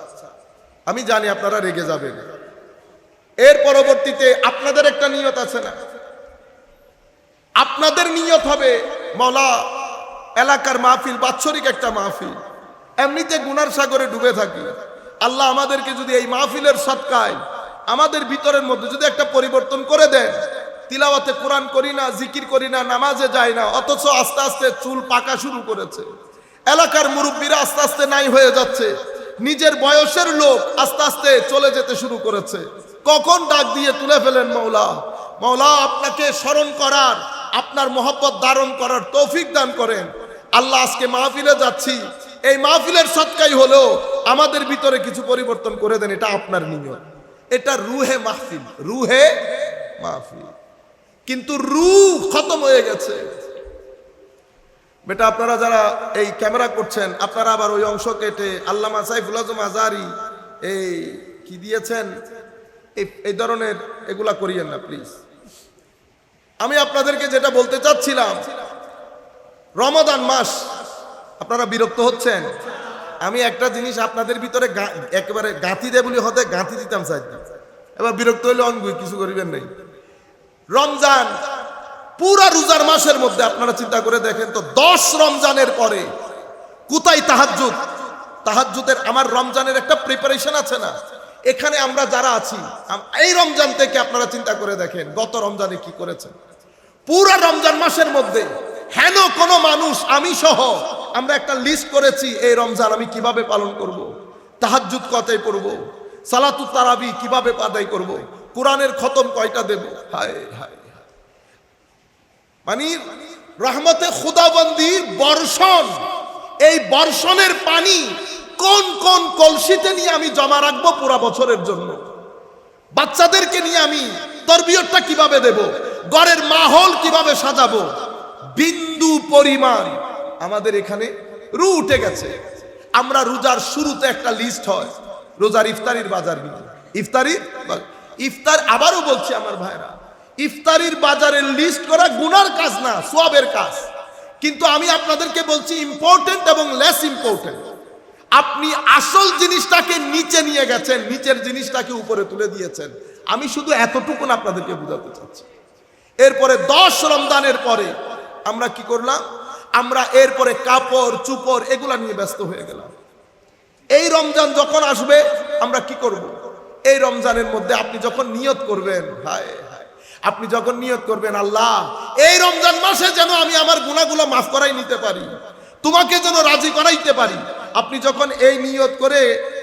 আমি জানি আপনারা রেগে যাবেন। এর পরবর্তীতে আপনাদের একটা নিয়ত আছে না? আপনাদের নিয়ত হবে, মাওলা এলাকার মাহফিল, বাৎসরিক একটা মাহফিল, এমনিতে গুনার সাগরে ডুবে থাকি, আল্লাহ আমাদেরকে যদি এই মাহফিলের সদকায় আমাদের ভিতরের মধ্যে যদি একটা পরিবর্তন করে দেন। তিলাওয়াতে কোরআন করি না, জিকির করি না, নামাজে যাই না, অথচ আস্তে আস্তে চুল পাকা শুরু করেছে। এলাকার মুরব্বীরা আস্তে আস্তে নাই হয়ে যাচ্ছে, নিজের বয়সের লোক আস্তে আস্তে চলে যেতে শুরু করেছে। কখন ডাক দিয়ে তুলে ফেলেন, মাওলা মাওলা আপনাকে স্মরণ করার, আপনার মহব্বত ধারণ করার তৌফিক দান করেন। আল্লাহ আজকে মাহফিলে যাচ্ছি, এই মাহফিলের সদকাই হলো আমাদের ভিতরে কিছু পরিবর্তন করে দেন। এটা আপনার নিয়ত, এটা রুহে মাহফিল, রুহে মাহফিল। কিন্তু রূহ খতম হয়ে গেছে। বেটা আপনারা যারা এই ক্যামেরা করছেন, আপনারা আবার ওই অংশ কেটে আল্লামা সাইফুল আজম আজহারি এই কি দিয়েছেন, এই ধরনের এগুলা করিয়েন না প্লিজ। আমি আপনাদেরকে যেটা বলতে চাচ্ছিলাম, রমাদান মাস, আপনারা বিরক্ত হচ্ছেন? আমি একটা জিনিস আপনাদের ভিতরে একেবারে গাঁথি দেয় বলি হতে গাঁথি দিতাম চাই, এবার বিরক্ত হইলে অঙ্গুই কিছু করিবেন নাই। রমজান পুরা রোজার মাসের মধ্যে আপনারা চিন্তা করে দেখেন তো, 10 রমজানের পরে কোথায় তাহাজ্জুদ? তাহাজ্জুদের আমার রমজানের একটা প্রিপারেশন আছে না? এখানে আমরা যারা আছি, এই রমজান থেকে আপনারা চিন্তা করে দেখেন গত রমজানে কি করেছেন। পুরা রমজান মাসের মধ্যে হেন কোন মানুষ, আমি সহ, আমরা একটা লিস্ট করেছি এই রমজান আমি কিভাবে পালন করব, তাহাজ্জুদ কতই পড়ব, সালাতুত তারাবি কিভাবে আদায় করব, কোরআনের খতম কয়টা দেব। হায় হায়, মানে রহমতে খুদাবন্দির বর্ষণ, এই বর্ষণের পানি কোন কোন কলসিতে নিয়ে আমি জমা রাখবো পুরা বছরের জন্য। বাচ্চাদেরকে নিয়ে আমি তরবিয়তটা কিভাবে দেব, ঘরের মাহল কিভাবে সাজাবো, বিন্দু পরিমাণ আমাদের এখানে রু উঠে গেছে। আমরা রোজার শুরুতে একটা লিস্ট হয়, রোজার ইফতারির বাজার নিয়ে, ইফতার আবারও বলছি আমার ভাইরা, ইফতারির বাজারের লিস্ট করা গুনার কাজ না, সওয়াবের কাজ। কিন্তু আমি আপনাদেরকে বলছি ইম্পর্টেন্ট এবং লেস ইম্পর্টেন্ট। আপনি আসল জিনিসটাকে নিচে নিয়ে গেছেন, নিচের জিনিসটাকে উপরে তুলে দিয়েছেন। আমি শুধু এতটুকু আপনাদেরকে বোঝাতে চাচ্ছি। এরপরে 10 রমজানের পরে আমরা কি করলাম? আমরা এরপরে কাপড় চুপড় এগুলা নিয়ে ব্যস্ত হয়ে গেলাম। এই রমজান যখন আসবে আমরা কি করব? এই রমজানের মধ্যে আপনি যখন নিয়ত করবেন, হায় হায়, আপনি যখন নিয়ত করবেন, আল্লাহ এই রমজান মাসে যেন আমি আমার গুনাহগুলো মাফ করাই নিতে পারি, তোমাকে যেন রাজি করাইতে পারি। আপনি যখন এই নিয়ত করে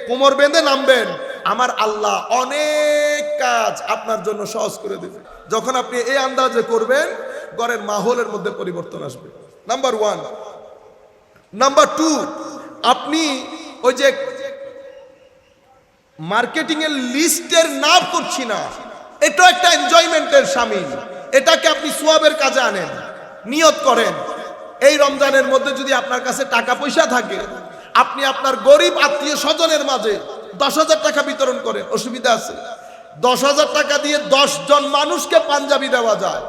কোমর বেঁধে নামবেন, আমার আল্লাহ অনেক কাজ আপনার জন্য সহজ করে দেবে। যখন আপনি এই আন্দাজে করবেন, ঘরের মাহৌলের মধ্যে পরিবর্তন আসবে। নাম্বার 1। নাম্বার 2, আপনি ওই যে মার্কেটিং এর লিস্টের নাম করছি না, এটা একটা এনজয়মেন্টের শামিল। এটাকে আপনি সওয়াবের কাজে আনেন, নিয়ত করেন। এই রমজানের মধ্যে যদি আপনার কাছে টাকা পয়সা থাকে, আপনি আপনার গরিব আত্মীয় স্বজনের মাঝে 10,000 টাকা বিতরণ করেন। অসুবিধা আছে? 10,000 টাকা দিয়ে 10 জন মানুষকে পাঞ্জাবি দেওয়া যায়,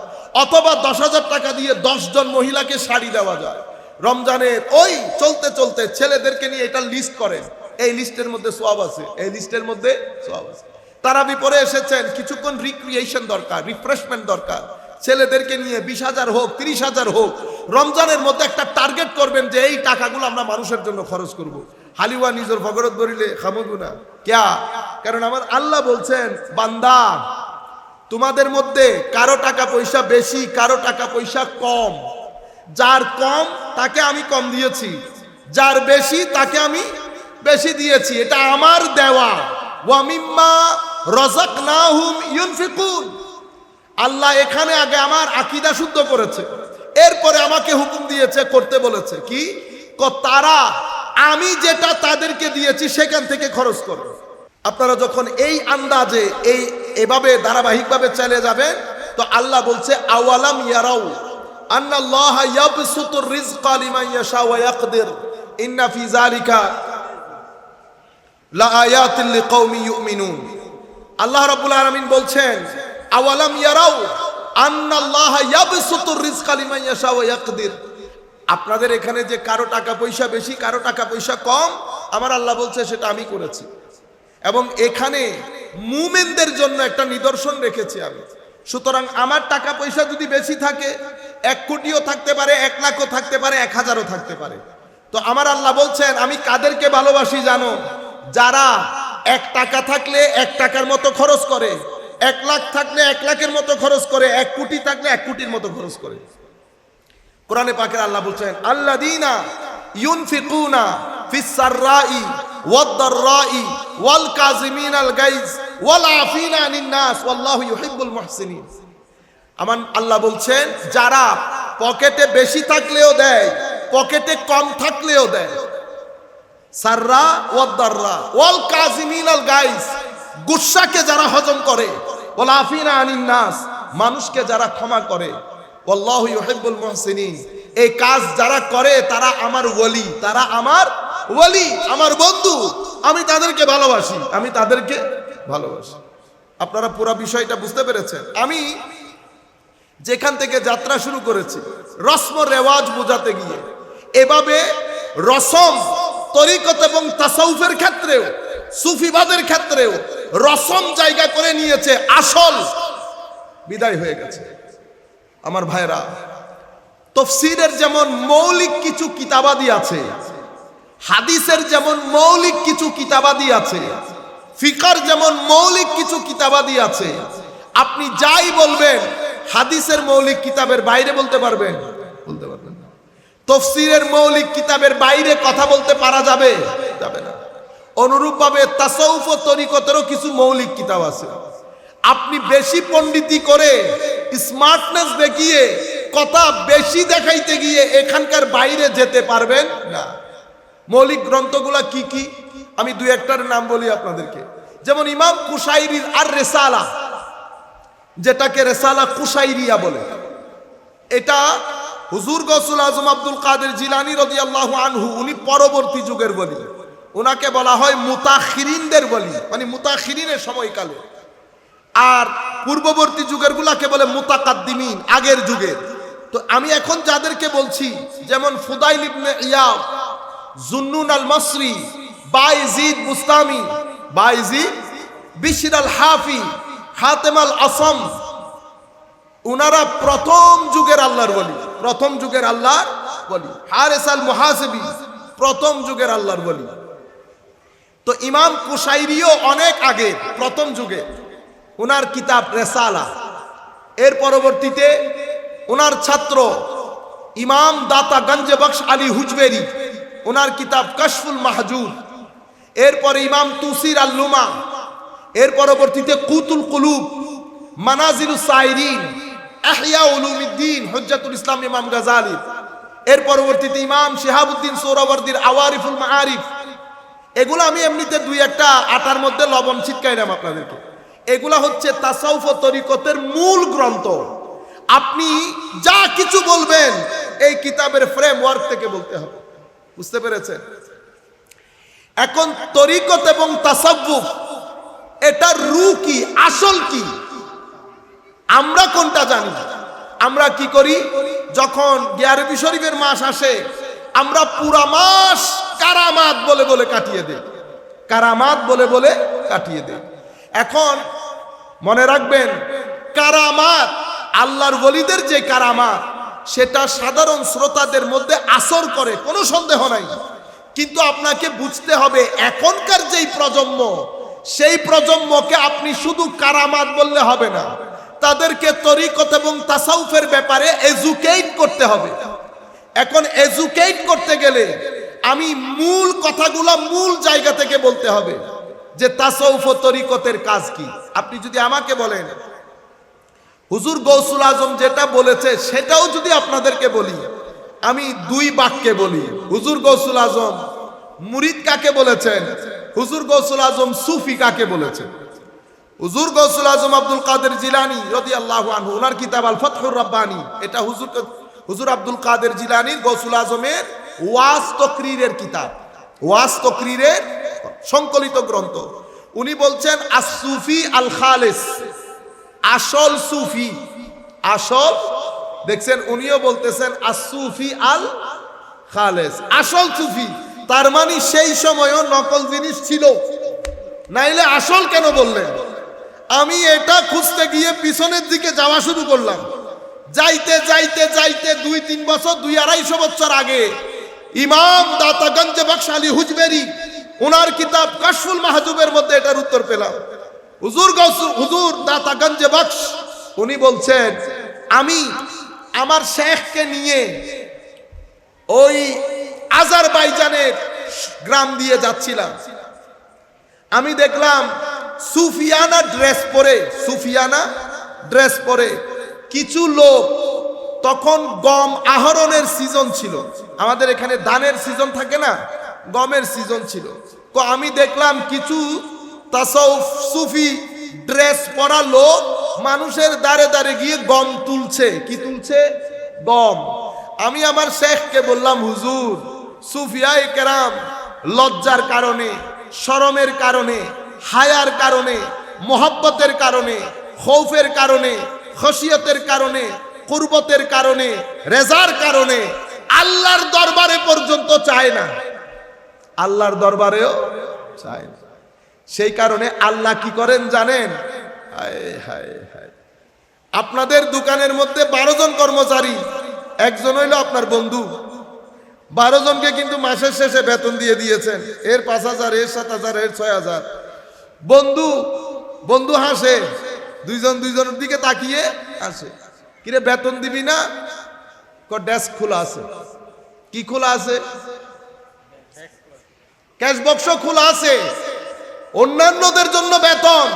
অথবা 10,000 টাকা দিয়ে 10 জন মহিলাকে শাড়ি দেওয়া যায়। রমজানের ওই চলতে চলতে ছেলেদেরকে নিয়ে এটা লিস্ট করেন, এই লিস্টের মধ্যে সওয়াব আছে, এই লিস্টের মধ্যে সওয়াব আছে। তারাবি পরে এসেছেন, কিছুক্ষণ রিক্রিয়েশন দরকার, রিফ্রেশমেন্ট দরকার। ছেলেদেরকে নিয়ে 20,000 হোক, 30,000 হোক, রমজানের মধ্যে একটা টার্গেট করবেন যে এই টাকাগুলো আমরা মানুষের জন্য খরচ করব। হালিওয়া নিজের ফগরত ধরিলে খামবো না ক্যা? কারণ আমার আল্লাহ বলছেন, বান্দা তোমাদের মধ্যে কারো টাকা পয়সা বেশি, কারো টাকা পয়সা কম। যার কম তাকে আমি কম দিয়েছি, যার বেশি তাকে আমি বেশি দিয়েছি। এটা আমার দেওয়া। ওয়া মিম্মা রাযাকনাহুম ইউনফিকুন। আল্লাহ এখানে আগে আমার আকীদা শুদ্ধ করেছে, এরপরে আমাকে হুকুম দিয়েছে, করতে বলেছে কি? তারা আমি যেটা তাদেরকে দিয়েছি সেখান থেকে খরচ করো। আপনারা যখন এই আন্দাজে এভাবে ধারাবাহিকভাবে চলে যাবেন, তো আল্লাহ বলছে, আওয়ালাম ইয়ারাউ আন্নাল্লাহা ইয়াবসুতুর রিজকা লিমান ইয়াশা ওয়া ইয়াকদির ইন্না ফি যালিকা লাআয়াতিন লিকাওমি ইউমিনুন। আল্লাহ রাব্বুল আলামিন বলছেন, আওয়ালাম ইয়ারাউ আন্নাল্লাহা ইয়াবসুতুর রিজকা লিমান ইয়াশা ওয়া ইয়াকদির। আপনাদের এখানে যে কারো টাকা পয়সা বেশি, কারো টাকা পয়সা কম, আমার আল্লাহ বলছে সেটা আমি করেছি। এবং এখানে মুমিনদের জন্য একটা নিদর্শন রেখেছি আমি। সুতরাং আমার টাকা পয়সা যদি বেশি থাকে, 1 কোটিও থাকতে পারে, 1 লাখও থাকতে পারে, 1000ও থাকতে পারে, তো আমার আল্লাহ বলছেন আমি কাদেরকে ভালোবাসি জানো? যারা 1 টাকা থাকলে 1 টাকার মতো খরচ করে, 1 লাখ থাকলে 1 লাখের মতো খরচ করে, 1 কোটি থাকলে 1 কোটির মতো খরচ করে। কোরআনে পাকের আল্লাহ বলছেন, আল্লাযীনা ইউনফিকুনা ফিস সাররাই ওয়াদ দাররাই ওয়াল কাযিমিনাল গাইজ ওয়াল আফিনা আনিন নাস ওয়াল্লাহু ইউহিব্বুল মুহসিনিন। আমার আল্লাহ বলছেন, যারা পকেটে বেশি থাকলেও দেয়, পকেটে কম থাকলেও দেয়। সাররা ওয়াদ দাররা ওয়াল কাযিমিনাল গাইজ, গুসাকে যারা হজম করে, ওয়াল আফিনা আনিন নাস, মানুষকে যারা ক্ষমা করে, আল্লাহু ইউহিব্বুল মুহসিনিন। এই কাজ যারা করে তারা আমার ওলি, তারা আমার ওলি, আমার বন্ধু। আমি তাদেরকে ভালোবাসি, আমি তাদেরকে ভালোবাসি। আপনারা পুরো বিষয়টা বুঝতে পেরেছেন? আমি যেখান থেকে যাত্রা শুরু করেছি রসম রেওয়াজ বোঝাতে গিয়ে, এভাবে রসম তরিকত এবং তাসাউফের ক্ষেত্রেও, সুফিবাদের ক্ষেত্রেও রসম জায়গা করে নিয়েছে, আসল বিদায় হয়ে গেছে। আমার ভাইরা, তাফসীরের যেমন মৌলিক কিছু কিতাবাদি আছে, হাদিসের যেমন মৌলিক কিছু কিতাবাদি আছে, ফিকার যেমন মৌলিক কিছু কিতাবাদি আছে। আপনি যাই বলবেন হাদিসের মৌলিক কিতাবের বাইরে বলতে পারবেন? বলতে পারবেন না। তাফসীরের মৌলিক কিতাবের বাইরে কথা বলতে পারা যাবে? যাবে না। অনুরূপভাবে তাসাউফ ও তরিকতেরও কিছু মৌলিক কিতাব আছে। আপনি বেশি পণ্ডিতি করে, স্মার্টনেস দেখিয়ে, কথা বেশি দেখাইতে গিয়ে এখানকার বাইরে যেতে পারবেন না। মৌলিক গ্রন্থগুলা কি কি আমি 2-1টার নাম বলি আপনাদেরকে। যেমন ইমাম কুশাইরির আর রেসালা, যেটাকে রেসালা কুশাইরিয়া বলে, এটা হুজুর গৌসুল আজম আব্দুল কাদের জিলানী রাদিয়াল্লাহু আনহু, উনি পরবর্তী যুগের বলি। ওনাকে বলা হয় মুতাখিরিনদের বলি, মানে মুতাখিরিনের সময়কালে। আর পূর্ববর্তী যুগের গুলাকে বলে মুতাকাদ্দিমিন, আগের যুগের। তো আমি এখন যাদেরকে বলছি, যেমন ফুদাইল ইবনে ইয়াদ, জুন্নুন আল মাসরি, বায়েজিদ বুস্তামি, বায়েজিদ, বিশর আল হাফি, হাতেম আল আসম, উনারা প্রথম যুগের আল্লাহর ওলি, প্রথম যুগের আল্লাহর ওলি। হারেস আল মুহাসিবি প্রথম যুগের আল্লাহর ওলি। তো ইমাম কুশাইরিও অনেক আগে, প্রথম যুগে, উনার কিতাব রেসালা। এর পরবর্তীতে উনার ছাত্র ইমাম দাতা গঞ্জে বখশ আলী হুজবেরি, উনার কিতাব কাশফুল মাহজুব। এরপরে ইমাম তুসির আল লুমা। এর পরবর্তীতে কুতুল কুলুব, মানাজিলুস সাইরিন, ইহয়া উলুমিদ্দিন হুজ্জাতুল ইসলাম ইমাম গাজালি। এর পরবর্তীতে ইমাম শিহাবুদ্দিন সোহরাওয়ার্দীর আওয়ারিফুল মাআরিফ। এগুলো আমি এমনিতে দুই একটা আটার মধ্যে লবণ ছিটকাইলাম আপনাদেরকে। এগুলা হচ্ছে তাসাউফ ও তরিকতের মূল গ্রন্থ। আপনি যা কিছু বলবেন এই কিতাবের ফ্রেমওয়ার্ক থেকে বলতে হবে, বুঝতে পেরেছেন? এখন তরিকত এবং তাসাউফ, এটা রূহ কি, আসল কি, আমরা কোনটা জানি? আমরা কি করি, যখন গিয়ারবি শরীফের মাস আসে আমরা পুরা মাস কারামাত বলে বলে কাটিয়ে দেই, কারামাত বলে বলে কাটিয়ে দেই। এখন মনে রাখবেন, কারামাত, আল্লাহর ওলিদের যে কারামাত, সেটা সাধারণ শ্রোতাদের মধ্যে আসর করে, কোনো সন্দেহ নাই। কিন্তু আপনাকে বুঝতে হবে, এখনকার যেই প্রজন্ম, সেই প্রজন্মকে আপনি শুধু কারামাত বললে হবে না, তাদেরকে তরিকত এবং তাসাউফের ব্যাপারে এজুকেট করতে হবে। এখন এজুকেট করতে গেলে আমি মূল কথাগুলো মূল জায়গা থেকে বলতে হবে যে তাসাউফ ও তরিকতের কাজ কি। আপনি যদি আমাকে বলেন হুজুর গৌসুল আজম যেটা বলেছে সেটাও যদি আপনাদেরকে বলি, আমি দুই বাক্যে বলি। হুজুর গৌসুল আজম মুরিদ কাকে বলেছেন, হুজুর গৌসুল আজম সুফি কাকে বলেছেন। হুজুর গৌসুল আজম আব্দুল কাদের জিলানী রাদিয়াল্লাহু আনহু, ওনার কিতাব আল ফাতহুর রাব্বানী, এটা হুজুর আব্দুল কাদের জিলানীর গৌসুল আজমের ওয়াজ তকরিরের কিতাব, ওয়াজ তকরিরের সংকলিত গ্রন্থ। উনি বলছেন আস-সুফি আল খালিস, আসল সুফি, আসল, দেখছেন উনিও বলতেছেন আস-সুফি আল খালিস, আসল সুফি। তার মানে সেই সময়ও নকল জিনিস ছিল, নাইলে আসল কেন বললেন? আমি এটা খুঁজতে গিয়ে পিছনের দিকে যাওয়া শুরু করলাম। যাইতে যাইতে যাইতে 2-3 বছর, 2-250 বছর আগে ইমাম দাতা গঞ্জে বখশ আলী হুজবেরি, ওনার কিতাব কাশফুল মাহজুবের মধ্যে এটার উত্তর পেলাম। হুজুর দাতা গঞ্জে বখশ উনি বলছেন, আমি আমার শেখকে নিয়ে ওই আজারবাইজানের গ্রাম দিয়ে যাচ্ছিলাম। আমি দেখলাম সুফিয়ানা ড্রেস পরে, সুফিয়ানা ড্রেস পরে কিছু লোক, তখন গম আহরণের সিজন ছিল, আমাদের এখানে ধানের সিজন থাকে না, গমের সিজন ছিল। তো আমি দেখলাম কিছু তাসাউফ সুফি ড্রেস পরা লোক মানুষের দাঁড়ে দাঁড়ে গিয়ে গম তুলছে। কি তুলছে? গম। আমি আমার শেখকে বললাম, হুজুর, সুফিয়ায়ে কেরাম লজ্জার কারণে, শরমের কারণে, হায়ার কারণে, মোহাব্বতের কারণে, খৌফের কারণে, খশিয়তের কারণে, কুরবতের কারণে, রেজার কারণে আল্লাহর দরবারে পর্যন্ত চায় না, আল্লাহর দরবারেও চায় না। সেই কারণে আল্লাহ কি করেন জানেন? হায় হায় হায়, আপনাদের দোকানের মধ্যে 12 জন কর্মচারী, একজন হইল আপনার বন্ধু। 12 জনকে কিন্তু মাসের শেষে বেতন দিয়ে দিয়েছেন, এর 5,000, এর 7,000, এর 6,000। বন্ধু বন্ধু হাসে, দুইজনের দিকে তাকিয়ে আসে, কিরে বেতন দিবি না? ডেস্ক খোলা আছে। কি খোলা আছে? ক্যাশ বক্স খোলা আছে। অন্যান্যদের জন্য বেতন,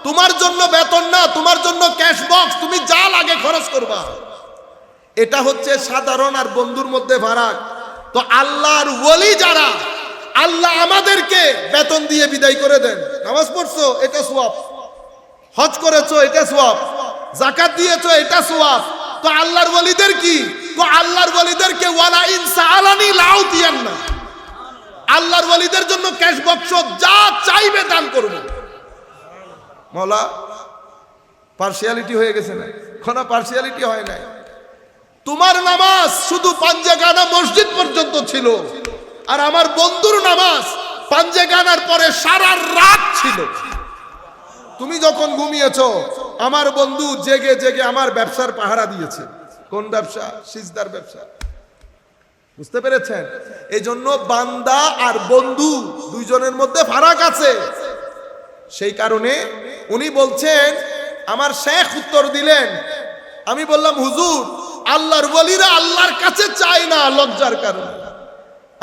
তোমার জন্য বেতন না, তোমার জন্য ক্যাশ বক্স, তুমি যা লাগে খরচ করবা। এটা হচ্ছে সাধারণ আর বন্ধুর মধ্যে ফারাক। তো আল্লাহর ওলি যারা, আল্লাহ আমাদেরকে বেতন দিয়ে বিদায় করে দেন। নামাজ পড়ছো, এটা সওয়াব। হজ করেছো, এটা সওয়াব। যাকাত দিয়েছো, এটা সওয়াব। তো আল্লাহর ওলিদের কি? তো আল্লাহর ওলিদেরকে ওয়ালা ইন সাআলানি লাউতিয়ান্না, আল্লাহর ওলিদের জন্য ক্যাশ বক্স, যা চাইবে দান করব। মওলা পার্সিয়ালিটি হয়ে গেছে না? কোনো পার্সিয়ালিটি হয় নাই। তোমার নামাজ শুধু পাঞ্জাগানা মসজিদ পর্যন্ত ছিল, আর আমার বন্ধুর নামাজ পাঞ্জে গানার পরে সারা রাত ছিল। তুমি যখন ঘুমিয়েছো আমার বন্ধু জেগে জেগে আমার ব্যবসার পাহারা দিয়েছে। কোন ব্যবসা? সিজদার ব্যবসা। বুঝতে পেরেছেন? এই জন্য বান্দা আর বন্ধু দুইজনের মধ্যে ফারাক আছে। সেই কারণে উনি বলছেন, আমার শেখ উত্তর দিলেন, আমি বললাম হুজুর আল্লাহর ওলিরা আল্লাহর কাছে চায় না লজ্জার কারণে।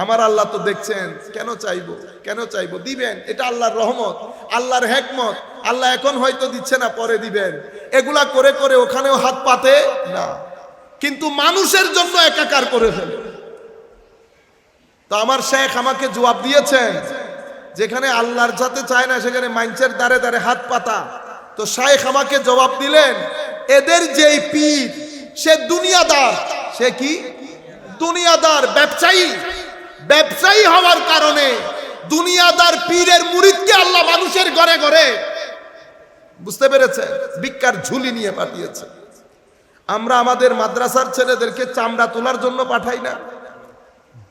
আমার আল্লাহ তো দেখছেন, কেন চাইবো, কেন চাইবো? দিবেন, এটা আল্লাহর রহমত, আল্লাহর হেকমত। আল্লাহ এখন হয়তো দিচ্ছে না, পরে দিবেন। এগুলা করে করে ওখানেও হাত পাতে না, কিন্তু মানুষের জন্য একাকার করে ফেলে। তো আমার শেখ আমাকে জবাব দিয়েছেন, যেখানে আল্লাহর সাথে চায় না সেখানে মাইনসের দ্বারে দ্বারে হাত পাতা। তো শেখ আমাকে জবাব দিলেন, এদের যেই পীর সে দুনিয়াদার। সে কি? দুনিয়াদার, ব্যবসায়ী। ব্যবসায়ী হওয়ার কারণে দুনিয়াদার পীরের মুরিদকে আল্লাহ মানুষের ঘরে ঘরে, বুঝতে পেরেছে, ভিক্ষার ঝুলি নিয়ে পাঠিয়েছে। আমরা আমাদের মাদ্রাসার ছেলেদেরকে চামড়া তোলার জন্য পাঠাই না।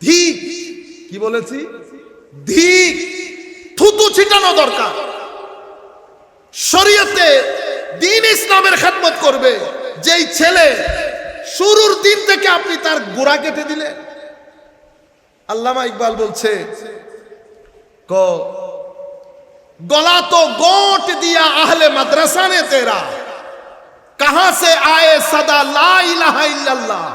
ধিক, কি বলেছি? ধিক, থুতু ছিটানো দরকার। শরীয়তে দ্বীন ইসলামের খেদমত করবে যেই ছেলে শুরুর দিন থেকে আপনি তার গোড়া কেটে দিলেন। আল্লামা ইকবাল বলছে, গলা তো গোট দিয়া আহলে মাদ্রাসা ने तेरा, कहां से आए सदा ला इलाहा इल्लल्लाह।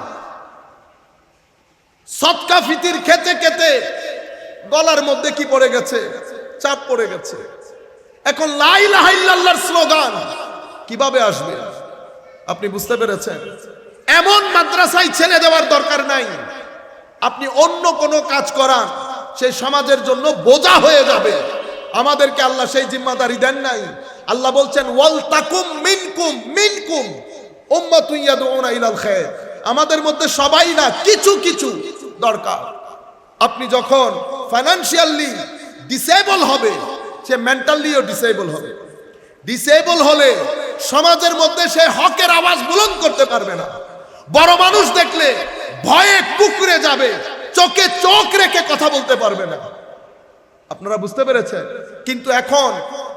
সদকা ফিতির খেতে খেতে গলার মধ্যে কি পড়ে গেছে? চাপ পড়ে গেছে। এখন লা ইলাহা ইল্লাল্লাহর স্লোগান কিভাবে আসবে? আপনি বুঝতে পেরেছেন? এমন মাদ্রাসায় ছেলে দেওয়ার দরকার নাই। আপনি অন্য কোনো কাজ করান, সেই সমাজের জন্য বোঝা হয়ে যাবে। আমাদেরকে আল্লাহ সেই জিম্মাদারি দেন নাই। আল্লাহ বলছেন, ওয়াল তাকুম মিনকুম মিনকুম উম্মাতুন ইয়াদউনা ইলাল খায়র। আমাদের মধ্যে সবাই না, কিছু কিছু দরকার। আপনি যখন ফাইনান্সিয়ালি ডিসেবল হবে, সে মেন্টালিও ডিসেবল হবে। ডিসেবল হলে সমাজের মধ্যে সে হকের আওয়াজ বুলন্দ করতে পারবে না। বড় মানুষ দেখলে ভয়ে কুকড়ে যাবে, চোখে চোখ রেখে কথা বলতে পারবে না। আপনারা বুঝতে পেরেছেন? কিন্তু এখন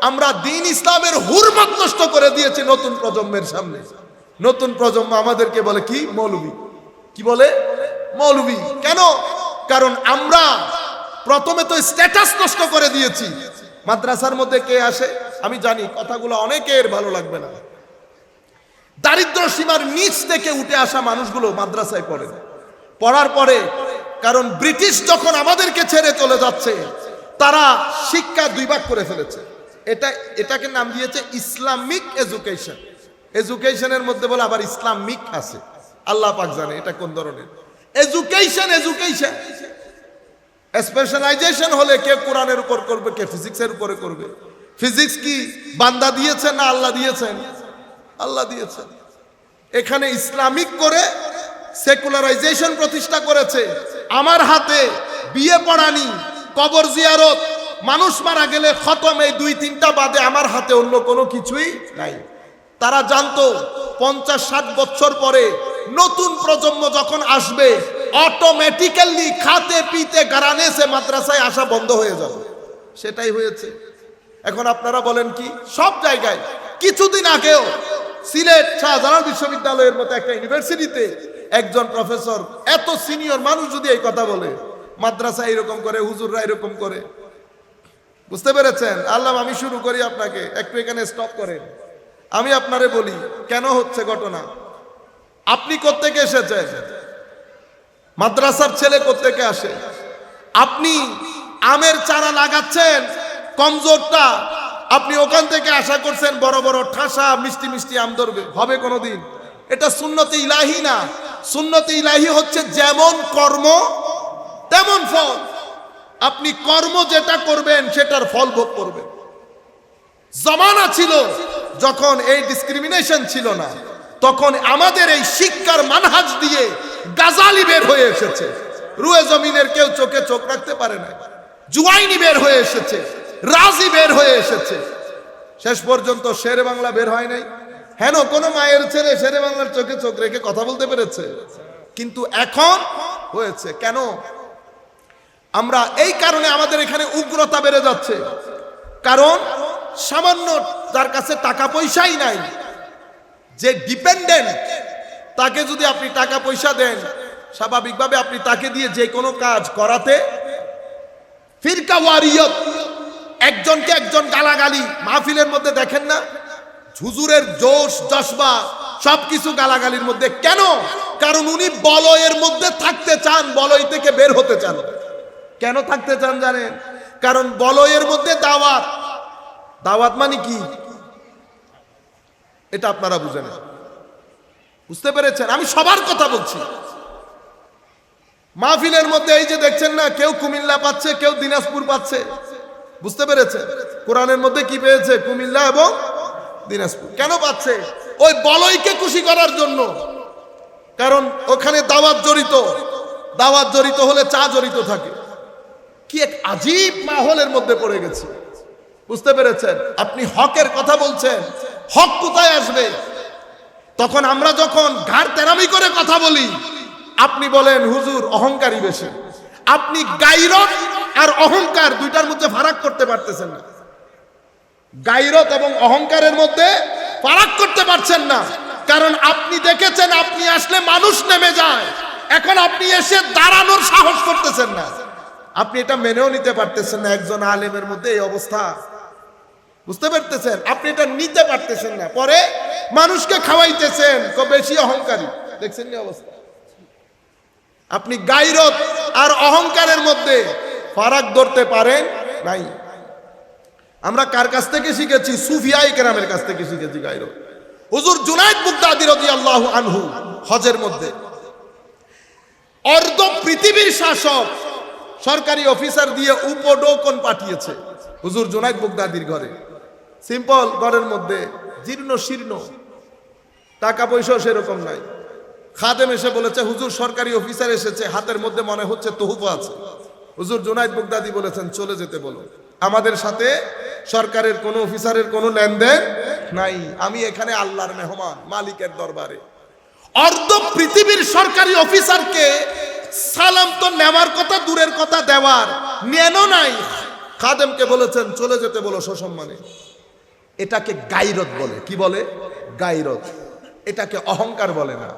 আমরা দ্বীন ইসলামের হুরমত নষ্ট করে দিয়েছি নতুন প্রজন্মের সামনে। নতুন প্রজন্ম আমাদেরকে বলে কি? মৌলবী। কি বলে? মৌলবী। কেন? কারণ আমরা প্রথমে তো স্ট্যাটাস নষ্ট করে দিয়েছি। মাদ্রাসার মধ্যে কে আসে? আমি জানি কথাগুলো অনেকের ভালো লাগবে না। দারিদ্র সীমার নিচ থেকে উঠে আসা মানুষগুলো মাদ্রাসায় পড়ে। পড়ার পরে, কারণ ব্রিটিশ যখন আমাদেরকে ছেড়ে চলে যাচ্ছে, তারা শিক্ষা দুই ভাগ করে ফেলেছে। এটাকে নাম দিয়েছে ইসলামিক এডুকেশন। এডুকেশনের মধ্যে বলে আবার ইসলামিক আছে। আল্লাহ পাক জানে এটা কোন ধরনের এডুকেশন। এডুকেশন স্পেশালাইজেশন হলে কে কোরআনের উপর করবে, কে ফিজিক্সের উপরে করবে। ফিজিক্স কি বান্দা দিয়েছেন না আল্লাহ দিয়েছেন? আল্লাহ দিয়েছেন। এখানে ইসলামিক করে সেকুলারাইজেশন প্রতিষ্ঠা করেছে। আমার হাতে বিয়ে পড়ানি, কবর জিয়ারত, মানুষ মারা গেলে খতম, এই দুই তিনটা বাদে আমার হাতে অন্য কোনো কিছুই নাই। তারা জানতো 50-60 বছর পরে নতুন প্রজন্ম যখন আসবে, অটোমেটিক্যালি খাতে পিতে গারানে সে মাদ্রাসায় আসা বন্ধ হয়ে যাবে। সেটাই হয়েছে। এখন আপনারা বলেন কি? সব জায়গায়। কিছুদিন আগেও সিলেট শাহজালাল বিশ্ববিদ্যালয়ের মতো একটা ইউনিভার্সিটিতে একজন প্রফেসর, এত সিনিয়র মানুষ যদি এই কথা বলে, মাদ্রাসা এরকম করে, হুজুররা এরকম করে। বুঝতে পেরেছেন? আল্লাহ, আমি শুরু করি, আপনাকে একটু এখানে স্টপ করেন। আমি আপনারে বলি কেন হচ্ছে ঘটনা। আপনি কোত্থেকে এসেছেন? মাদ্রাসার ছেলে কোত্থেকে আসে? আপনি আমের চারা লাগাচ্ছেন, কমজোরটা, আপনি ওখান থেকে আশা করছেন বড় বড় ঠাসা মিষ্টি মিষ্টি আম ধরবে। হবে কোনোদিন? এটা সুন্নতে ইলাহি না। সুন্নতে ইলাহি হচ্ছে যেমন কর্ম তেমন ফল। আপনি কর্ম যেটা করবেন সেটার ফল ভোগ করবেন। জামানা ছিল যখন এই ডিসক্রিমিনেশন ছিল না, তখন আমাদের এই শিক্ষার মানহাজ দিয়ে গাজালি বের হয়ে এসেছে। রুয়ে জমিনের কেউ চোখে চোখ রাখতে পারে না। জুয়াইনি বের হয়ে এসেছে, রাজি বের হয়ে এসেছে। শেষ পর্যন্ত শেরে বাংলা বের হয় নাই। হেন কোন মায়ের ছেলে শেরে বাংলার চোখে চোখ রেখে কথা বলতে পেরেছে? কিন্তু এখন হয়েছে। কেন? আমরা এই কারণে আমাদের এখানে উগ্রতা বেড়ে যাচ্ছে, কারণ সামান্য যার কাছে টাকা পয়সাই নাই, যে ডিপেন্ডেন্ট, তাকে যদি আপনি টাকা পয়সা দেন, স্বাভাবিকভাবে আপনি তাকে দিয়ে যে কোনো কাজ করাতে ফিরকা ওয়ারিয়ত, একজনকে একজন গালাগালি। মাহফিলের মধ্যে দেখেন না হুজুরের জোশ জশবা সবকিছু গালাগালির মধ্যে, কেন? কারণ উনি বলয়ের মধ্যে থাকতে চান, বলয় থেকে বের হতে চান। কেন থাকতে চান জানেন? কারণ বলয়ের মধ্যে দাওয়াত, দাওয়াত মানে কি এটা আপনারা বুঝেন, বুঝতে পেরেছেন? আমি সবার কথা বলছি। মাহফিলের মধ্যে এই যে দেখছেন না, কেউ কুমিল্লা পাচ্ছে, কেউ দিনাজপুর পাচ্ছে, বুঝতে পেরেছেন? কোরআনের মধ্যে কি পেয়েছে? কুমিল্লা এবং দিনাজপুর। কেন পাচ্ছে? ওই বলয়কে খুশি করার জন্য, কারণ ওখানে দাওয়াত জড়িত, দাওয়াত জড়িত হলে চা জড়িত থাকে। কি এক আজীব মাহলের মধ্যে পড়ে গেছে, বুঝতে পেরেছেন? আপনি হকের কথা বলছেন, হক কোথায় আসবে? তখন আমরা যখন ঘাড় তেরামি করে কথা বলি, আপনি বলেন হুজুর অহংকারী বেশি। আপনি গায়রত আর অহংকার দুইটার মধ্যে ফারাক করতে পারতেছেন না। গায়রত এবং অহংকারের মধ্যে ফারাক করতে পারছেন না, কারণ আপনি দেখেছেন আপনি আসলে মানুষ নেমে যায়, এখন আপনি এসে দাঁড়ানোর সাহস করতেছেন না। আপনি এটা মেনেও নিতে পারতেছেন না একজন আলেমের মধ্যে এই অবস্থা, বুঝতে পারতেছেন? আপনি এটা নিতে পারতেছেন না, পরে মানুষকে খাওয়াইতেছেন, বেশি অহংকারী। দেখছেন না অবস্থা? আপনি গায়রত আর অহংকারের মধ্যে ফারাক ধরতে পারেন নাই। আমরা কার কাছ থেকে শিখেছি? সুফিয়ায়ে কেরামের কাছ থেকে শিখেছি গায়রত। হুজুর জুনায়েদ বাগদাদী রাদিয়াল্লাহু আনহু হজের মধ্যে অর্ধ পৃথিবীর শাসক সরকারি অফিসার দিয়ে উপঢৌকন পাঠিয়েছে হুজুর জুনায়েদ বাগদাদীর ঘরে। সিম্পল ঘরের মধ্যে, জীর্ণ শীর্ণ, টাকা পয়সাও সেরকম নাই। খাদেম এসে বলেছে হুজুর সরকারি অফিসার এসেছে, হাতের মধ্যে মনে হচ্ছে তোহফা আছে। হুজুর জুনায়েদ বাগদাদী বলেছেন চলে যেতে বলো, আমাদের সাথে সরকারের কোন অফিসারের কোনো লেনদেন নাই, আমি এখানে আল্লাহর মেহমান, মালিকের দরবারে। অর্ধ পৃথিবীর সরকারি অফিসারকে সালাম তো নেওয়ার কথা, দূরের কথা দেওয়ার নেনও নাই। খাদেমকে বলেছেন চলে যেতে বলো সসম্মানে। এটাকে গায়রত বলে। কি বলে? গায়রত। এটাকে অহংকার বলে না।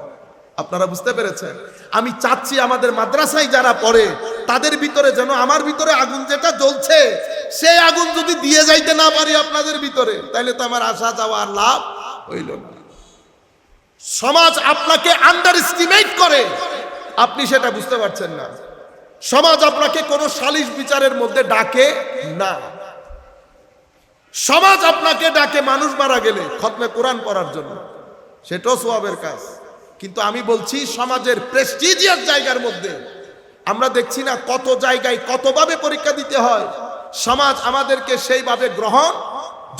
আপনারা বুঝতে পেরেছেন? আমি চাচ্ছি আমাদের মাদ্রাসায় যারা পড়ে তাদের ভিতরে যেন আমার ভিতরে আগুন যেটা জ্বলছে, সেই আগুন যদি দিয়ে যাইতে না পারি আপনাদের ভিতরে, তাহলে তো আমার আশা যাওয়ার লাভ হইল না। সমাজ আপনাকে আন্ডার এস্টিমেট করে, আপনি সেটা বুঝতে পারছেন না। সমাজ আপনাকে কোনো সালিশ বিচারের মধ্যে ডাকে না। সমাজ আপনাকে ডাকে মানুষ মারা গেলে খতমে কোরআন পড়ার জন্য, সেটাও সওয়াবের কাজ। কিন্তু আমি বলছি সমাজের প্রেস্টিজিয়াস জায়গার মধ্যে আমরা দেখছি না কত জায়গায় কতভাবে পরীক্ষা দিতে হয়। সমাজ আমাদেরকে সেইভাবে গ্রহণ,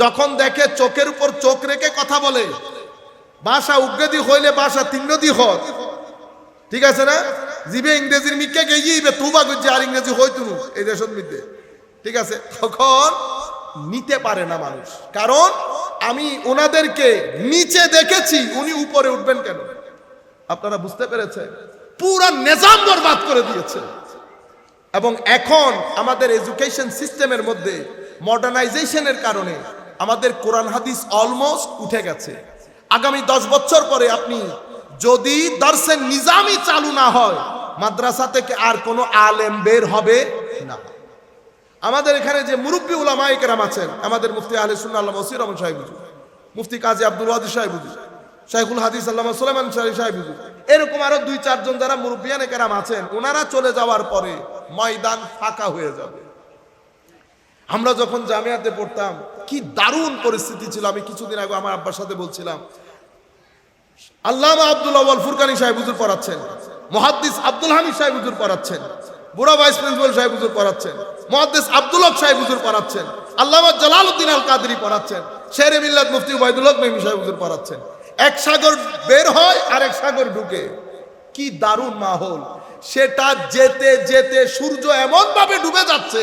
যখন দেখে চোখের উপর চোখ রেখে কথা বলে, ভাষা উগ্রেদি হইলে ভাষা তিন্নদি হত, ঠিক আছে না? জিবে ইংরেজির মিকে গিয়ে তুবা করছে আর ইংরেজি হইতো এই দেশের মধ্যে, ঠিক আছে? তখন নিতে পারে না মানুষ, কারণ আমি ওনাদেরকে নিচে দেখেছি, উনি উপরে উঠবেন কেন? আপনারা বুঝতে পেরেছেন? পুরা নিজাম বরবাদ করে দিয়েছে। এবং এখন আমাদের এডুকেশন সিস্টেমের মধ্যে মডার্নাইজেশনের কারণে আমাদের কোরআন হাদিস অলমোস্ট উঠে গেছে। আগামী 10 বছর পরে আপনি যদি দর্শন নিজামী চালু না হয়, মাদ্রাসা থেকে আর কোনো আলেম বের হবে না। আমাদের এখানে যে মুরব্বী উলামায়ে কেরাম আছেন, আমাদের মুফতি আহলে সুন্নাহ আল্লামা ওসি রহমান সাহেব হুজুর, মুফতি কাজী আব্দুল ওয়াদুদ সাহেব হুজুর, শাইখুল হাদিস আল্লামা সুলাইমান সাহেব হুজুর, এরকম আরো 2-4 জন যারা মুরব্বিয়ানে কেরাম আছেন, ওনারা চলে যাওয়ার পরে ময়দান ফাঁকা হয়ে যাবে। আমরা যখন জামিয়াতে পড়তাম কি দারুণ পরিস্থিতি ছিল। আমি কিছুদিন আগে আমার আব্বার সাথে বলছিলাম, আল্লামা আব্দুল আউয়াল ফুরকানি সাহেব হুজুর পড়াচ্ছেন, মুহাদ্দিস আব্দুল হামিদ সাহেব হুজুর পড়াচ্ছেন, বুড়া ভাইস প্রিন্সিপাল সাহেব হুজুর পড়াচ্ছেন, মুহাদ্দিস আব্দুল হক সাহেব হুজুর পড়াচ্ছেন, আল্লামা জালালউদ্দিন আল কাদরি পড়াচ্ছেন, শেরে মিল্লাত মুফতি উবাইদুল হক মেহমী সাহেব হুজুর পড়াচ্ছেন। এক সাগর বের হয় আর এক সাগর ঢুকে, কি দারুণ মাহৌল। সেটা যেতে যেতে সূর্য এমন ভাবে ডুবে যাচ্ছে,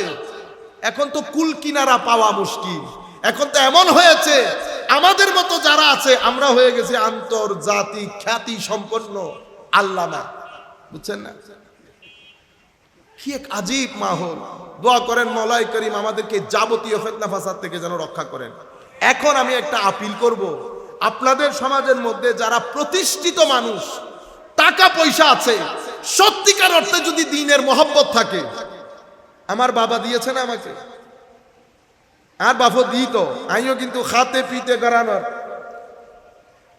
এখন তো কুল কিনারা পাওয়া মুশকিল। এখন তো এমন হয়েছে আমাদের মতো যারা আছে আমরা হয়ে গেছি আন্তর্জাতিক খ্যাতি সম্পন্ন আল্লামা, বুঝছেন না? কি এক আজীব মাহল। দোয়া করেন মওলাই করিম আমাদেরকে যাবতীয় ফিতনা ফাসাদ থেকে যেন রক্ষা করেন। এখন আমি একটা আপিল করব, আপনাদের সমাজের মধ্যে যারা প্রতিষ্ঠিত মানুষ, টাকা পয়সা আছে, সত্যিকার অর্থে যদি দ্বীনের মহব্বত থাকে, আমার বাবা দিয়েছে না আমাকে, আর বাফো দিত, আমিও কিন্তু খাতে পিতে গড়ানোর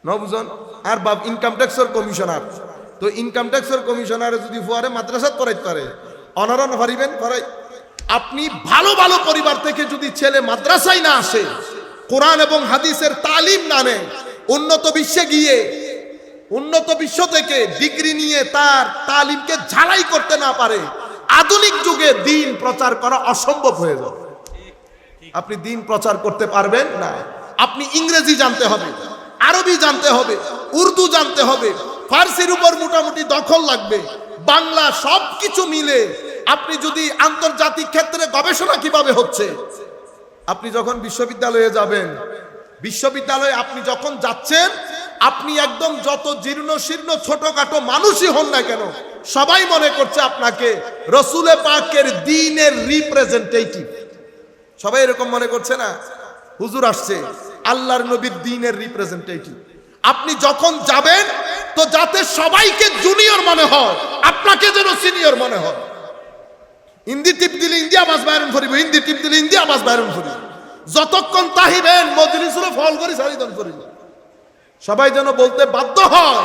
নবজন, আর বাপ ইনকাম ট্যাক্সের কমিশনার, তো ইনকাম ট্যাক্সের কমিশনারে যদি ফুয়ারে মাদ্রাসাত পড়াইতে পারে, অনারন পারিবেন পড়াই। আপনি ভালো ভালো পরিবার থেকে যদি ছেলে মাদ্রাসায় না আসে, কোরআন এবং হাদিসের তালিম না নেয়, উন্নত বিশ্বে গিয়ে উন্নত বিশ্ব থেকে ডিগ্রি নিয়ে তার তালিমকে ঝালাই করতে না পারে, আধুনিক যুগে দ্বীন প্রচার করা অসম্ভব হয়ে যাবে। আপনি দ্বীন প্রচার করতে পারবেন না। আপনি ইংরেজি জানতে হবে, আরবি জানতে হবে, উর্দু জানতে হবে, ফার্সির উপর মোটামুটি দখল লাগবে, বাংলা, সবকিছু মিলে আপনি যদি আন্তর্জাতিক ক্ষেত্রে গবেষণা কিভাবে হচ্ছে, আপনি যখন বিশ্ববিদ্যালয়ে যাবেন, বিশ্ববিদ্যালয়ে আপনি যখন যাচ্ছেন, আপনি একদম যত জীর্ণ শীর্ণ ছোটখাটো মানুষই হন না কেন, সবাই মনে করছে আপনাকে রসুলে পাকের দ্বীনের রিপ্রেজেন্টেটিভ। সবাই এরকম মনে করছে না, হুজুর আসছে আল্লাহর নবীর দ্বীনের রিপ্রেজেন্টেটিভ। আপনি যখন যাবেন, তো যাতে সবাইকে জুনিয়র মনে হয়, আপনাকে যেন সিনিয়র মনে হয়। হিন্দি টিপ দিলে হিন্দি আওয়াজ বাইরন করিব, হিন্দি টিপ দিলে হিন্দি আওয়াজ বাইরন করিব, যতক্ষণ তাহিবেন মজলিসুল ফল করি সারিদন করিব। সবাই যেন বলতে বাধ্য হয়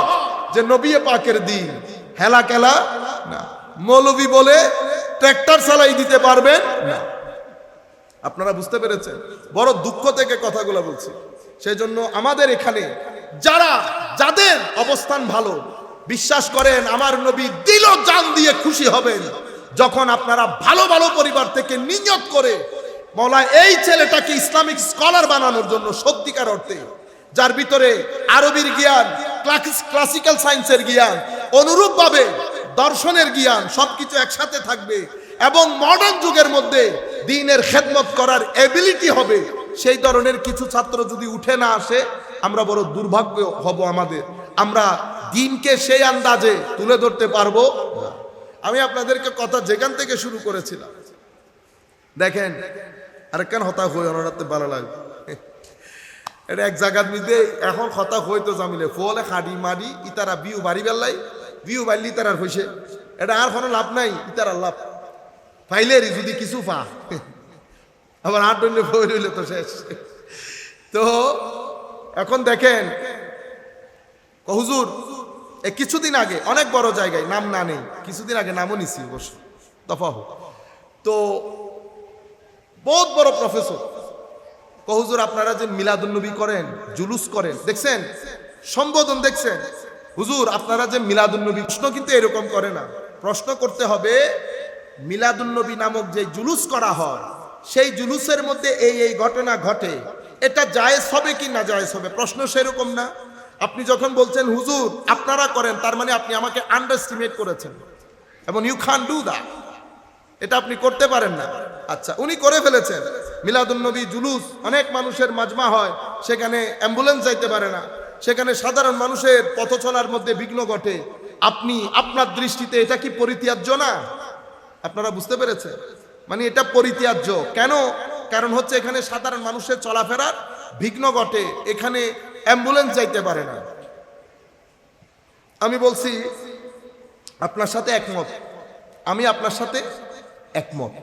যে নবী পাকের দ্বীন, হেলা খেলা না। মৌলবী বলে ট্র্যাক্টর চালাই দিতে পারবেন না। আপনারা বুঝতে পেরেছেন? বড় দুঃখ থেকে কথাগুলো বলছি। সেই জন্য আমাদের এখানে যাদের অবস্থান ভালো, বিশ্বাস করেন আমার নবী দিল জান দিয়ে খুশি হবেন যখন আপনারা ভালো ভালো পরিবার থেকে নিয়ত করে মওলা এই ছেলেটাকে ইসলামিক স্কলার বানানোর জন্য, সত্যিকার অর্থে যার ভিতরে আরবির জ্ঞান, ক্লাসিক্যাল সায়েন্সের জ্ঞান, অনুরূপভাবে দর্শনের জ্ঞান, সবকিছু একসাথে থাকবে এবং মডার্ন যুগের মধ্যে দ্বীনের খেদমত করার এবিলিটি হবে, সেই ধরনের কিছু ছাত্র যদি উঠে না আসে, আমরা বড় দুর্ভাগ্য হব আমাদের। আমরা দ্বীনকে সেই আন্দাজে তুলে ধরতে পারবো না। আমি আপনাদেরকে কথা যেখান থেকে শুরু করেছিলাম, দেখেন আরেকখান হতা হয়ে অনারাতে ভালো লাগবে। এটা এক জায়গার মধ্যে এখন কথা হইতো জামিলে ফলে খাড়ি মারি ইতারা বিউ বাড়ি বেল্লাই, বিউ বাড়লি ইতারার হয়েছে, এটা আর কোনো লাভ নাই, ইতারার লাভ ফাইলেরই যদি কিছু পা, আবার আট দণ্ডে বই রইলে তো শেষ। তো এখন দেখেন হুজুর কিছুদিন আগে অনেক বড় জায়গায়, নাম না নেই, কিছুদিন আগে নামও নিছি অবশ্য, দফা হোক, তো বহুত বড় প্রফেসর হুজুর আপনারা যে মিলাদুন্নবী করেন, জুলুস করেন, দেখছেন সম্বোধন দেখছেন, হুজুর আপনারা যে মিলাদুন্নবী, প্রশ্ন কিন্তু এরকম করে না, প্রশ্ন করতে হবে মিলাদুন্নবী নামক যে জুলুস করা হয়, সেই জুলুসের মধ্যে এই ঘটনা ঘটে, এটা জায়েজ হবে কি না জায়েজ হবে, প্রশ্ন সেরকম না। আপনি যখন বলছেন হুজুর আপনারা করেন, তার মানে আপনি আমাকে আন্ডারস্টিমেট করেছেন এবং ইউ ক্যান ডু দ্যাট, এটা আপনি করতে পারেন না। আচ্ছা, উনি করে ফেলেছেন মিলাদুন্নবী জুলুস, অনেক মানুষের মাজমা হয়, সেখানে অ্যাম্বুলেন্স যাইতে পারে না, সেখানে সাধারণ মানুষের পথ চলার মধ্যে বিঘ্ন ঘটে, আপনি আপনার দৃষ্টিতে এটা কি পরিত্যাজ্য না? আপনারা বুঝতে পেরেছেন? মানে এটা পরিত্যাজ্য কেন? কারণ হচ্ছে এখানে সাধারণ মানুষের চলাফেরার বিঘ্ন ঘটে, এখানে অ্যাম্বুলেন্স যাইতে পারে না। আমি বলছি আপনার সাথে একমত, আমি আপনার সাথে একমত,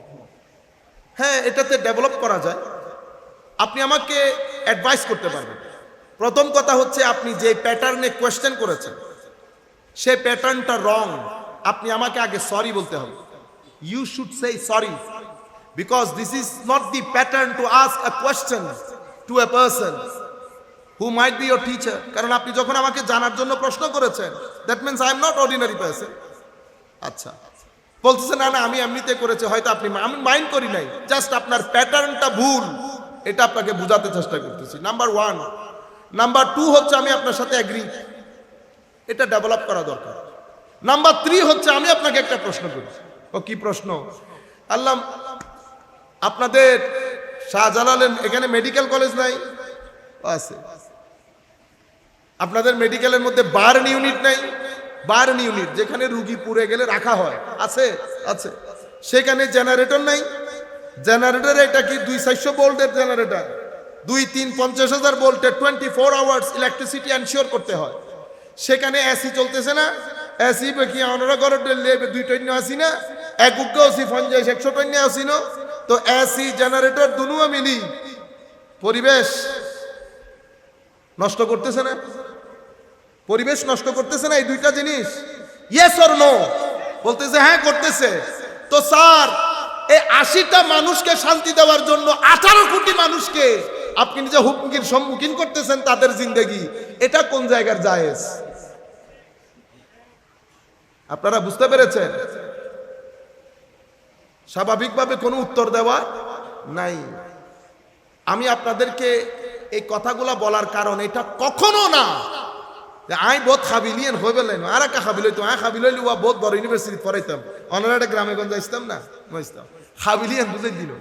হ্যাঁ এটাতে ডেভেলপ করা যায়। আপনি আমাকে অ্যাডভাইস করতে পারবেন। প্রথম কথা হচ্ছে আপনি যে প্যাটার্নে কোয়েশ্চেন করেছেন সেই প্যাটার্নটা রং। আপনি আমাকে আগে সরি বলতে হবে, you should say sorry, because this is not the pattern to ask a question to a person who might be your teacher. কারণ আপনি যখন আমাকে জানার জন্য প্রশ্ন করেছেন, that means I am not ordinary person. আচ্ছা, বলতেছে না না আমি এমনিতে করেছি, হয়তো আপনি, আমি মাইন্ড করি নাই, জাস্ট আপনার প্যাটার্নটা ভুল, এটা আপনাকে বোঝাতে চেষ্টা করতেছি, নাম্বার ওয়ান। নাম্বার টু হচ্ছে আমি আপনার সাথে এগ্রি, এটা ডেভেলপ করা দরকার। নাম্বার থ্রি হচ্ছে আমি আপনাকে একটা প্রশ্ন করি। ও কি প্রশ্ন? আল্লাহ, আপনাদের শাহজালালের এখানে মেডিকেল কলেজ নাই? আছে। আপনাদের মেডিকেলের মধ্যে বার্ন ইউনিট নাই? বার্ন ইউনিট যেখানে রুগী পুড়ে গেলে রাখা হয়, আছে? আছে। সেখানে জেনারেটর নাই। জেনারেটর এটা কি 200-400 ভোল্টের জেনারেটর, 2-3-50,000 ভোল্টের 24 আওয়ার্স ইলেকট্রিসিটি এনশিওর করতে হয়। সেখানে এসি চলতেছে না, এসি কি আমরা ঘরে লেবে 2 টন আসি না, এক উগ্গ আসি 50-100 টন আসি না। তো এসি জেনারেটর দুনুয়া মিলি পরিবেশ নষ্ট করতেছে না? পরিবেশ নষ্ট করতেছে না এই দুইটা জিনিস? Yes or no? বলতেছে হ্যাঁ করতেছে। তো স্যার এই 80টা মানুষকে শান্তি দেওয়ার জন্য 18 কোটি মানুষকে আপনি নিজে হুমকির সম্মুখীন করতেছেন তাদের জিন্দেগি, এটা কোন জায়গার জায়েজ? আপনারা বুঝতে পেরেছেন? স্বাভাবিকভাবে কোনো উত্তর দেওয়া নাই। আমি আপনাদেরকে এই কথাগুলা বলার কারণ এটা কখনো না আই বহুত খাবিলিয়েন হয়ে গেলেন আর একটা খাবিল হইতো, আয় খাবিল হইলে বহুত বড় ইউনিভার্সিটি পড়াইতাম, অনারা একটা গ্রামে গঞ্জে আসতাম না, বুঝতাম খাবিলিয়েন বুঝাই দিল।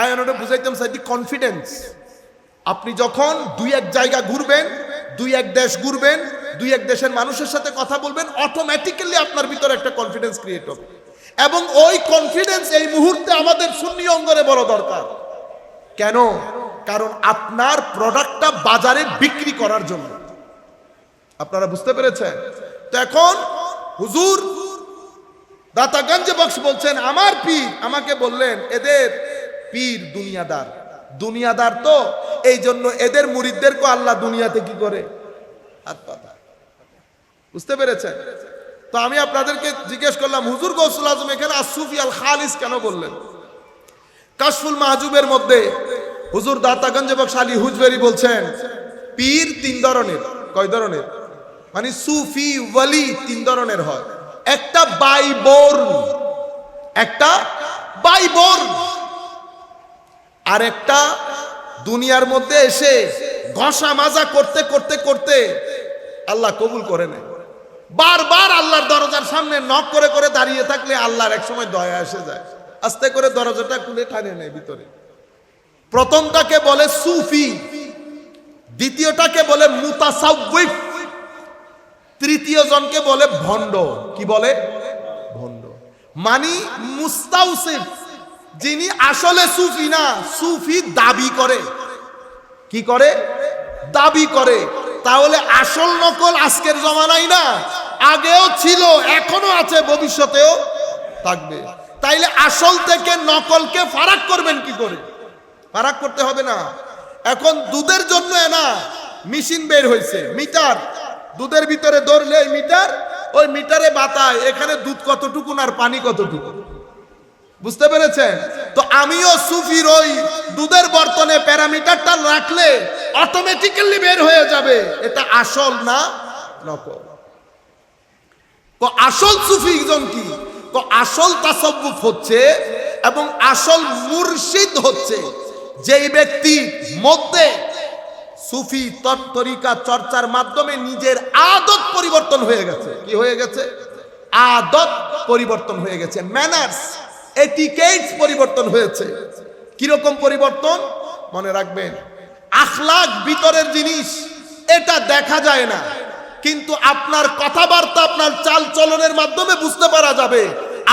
আয় অনারা বুঝাইতাম সাইডি কনফিডেন্স। আপনি যখন 2-1 জায়গা ঘুরবেন, 2-1 দেশ ঘুরবেন, 2-1 দেশের মানুষের সাথে কথা বলবেন, অটোমেটিক্যালি আপনার ভিতরে একটা কনফিডেন্স ক্রিয়েট হবে। এবং ওই কনফিডেন্স এই মুহূর্তে আমাদের সুন্নি অঙ্গনে বড় দরকার। কেন? কারণ আপনার প্রোডাক্টটা বাজারে বিক্রি করার জন্য। আপনারা বুঝতে পেরেছেন? তো এখন হুজুর দাতাগঞ্জ বক্স বলছেন আমার পীর আমাকে বললেন এদের পীর দুনিয়াদার, দুনিয়াদার তো এই জন্য এদের মুরিদদেরকে আল্লাহ দুনিয়াতে কি করে হাত পাতা। বুঝতে পেরেছেন? তো আমি আপনাদেরকে জিজ্ঞেস করলাম হুজুর গৌসুল আজম এখানে আসুফি আল খালিস কেন বললেন? কাশফুল মাহজুবের মধ্যে হুজুর দাতাগঞ্জ বক্স আলী হুজবেরি বলছেন পীর 3 ধরনের। কয় ধরনের? মানে সুফি ওয়ালি 3 ধরনের হয়। একটা বাইবর্ন, একটা বাইবর্ন, আর একটা দুনিয়ার মধ্যে এসে ঘষা মাজা করতে করতে করতে আল্লাহ কবুল করে নেয়। বারবার আল্লাহর দরজার সামনে নক করে করে দাঁড়িয়ে থাকলে আল্লাহর এক সময় দয়া এসে যায়, আস্তে করে দরজাটা খুলে টানে নেয় ভিতরে। প্রথমটাকে বলে সুফি, দ্বিতীয়টাকে বলে মুতাসাউফ, তৃতীয় জনকে বলে ভণ্ড। কি বলে? ভণ্ড। মানে মুস্তাউসিফ, যিনি আসলে সুফি না, সুফি দাবি করে। কি করে? দাবি করে। তাহলে আসল নকল আজকের জমানায় না, আগেও ছিল, এখনো আছে, ভবিষ্যতেও থাকবে। তাইলে আসল থেকে নকলকে ফারাক করবেন কি করে? ফারাক করতে হবে না। এখন দুধের জন্য না মেশিন বের হয়েছে, মিটার। দুধের ভিতরে ধরলে মিটার, ওই মিটারে বাতায় এখানে দুধ কতটুকু আর পানি কতটুকু। বুঝতে পেরেছেন? তো আমিও সুফির ওই দুধের বর্তনে প্যারামিটারটা রাখলে অটোমেটিক্যালি বের হয়ে যাবে এটা আসল না নকল। তো আসল সুফিজম কি? তো আসল তাসাউফ হচ্ছে এবং আসল মুর্শিদ হচ্ছে যেই ব্যক্তি মধ্যে সুফি তরিকা চর্চার মাধ্যমে নিজের আদত পরিবর্তন হয়ে গেছে। কি হয়ে গেছে? আদত পরিবর্তন হয়ে গেছে, ম্যানার্স এটিকেটস পরিবর্তন হয়েছে। কিরকম পরিবর্তন? মনে রাখবেন, আখলাক ভিতরের জিনিস, এটা দেখা যায় না, কিন্তু আপনার কথাবার্তা আপনার চাল চলনের মাধ্যমে বুঝতে পারা যাবে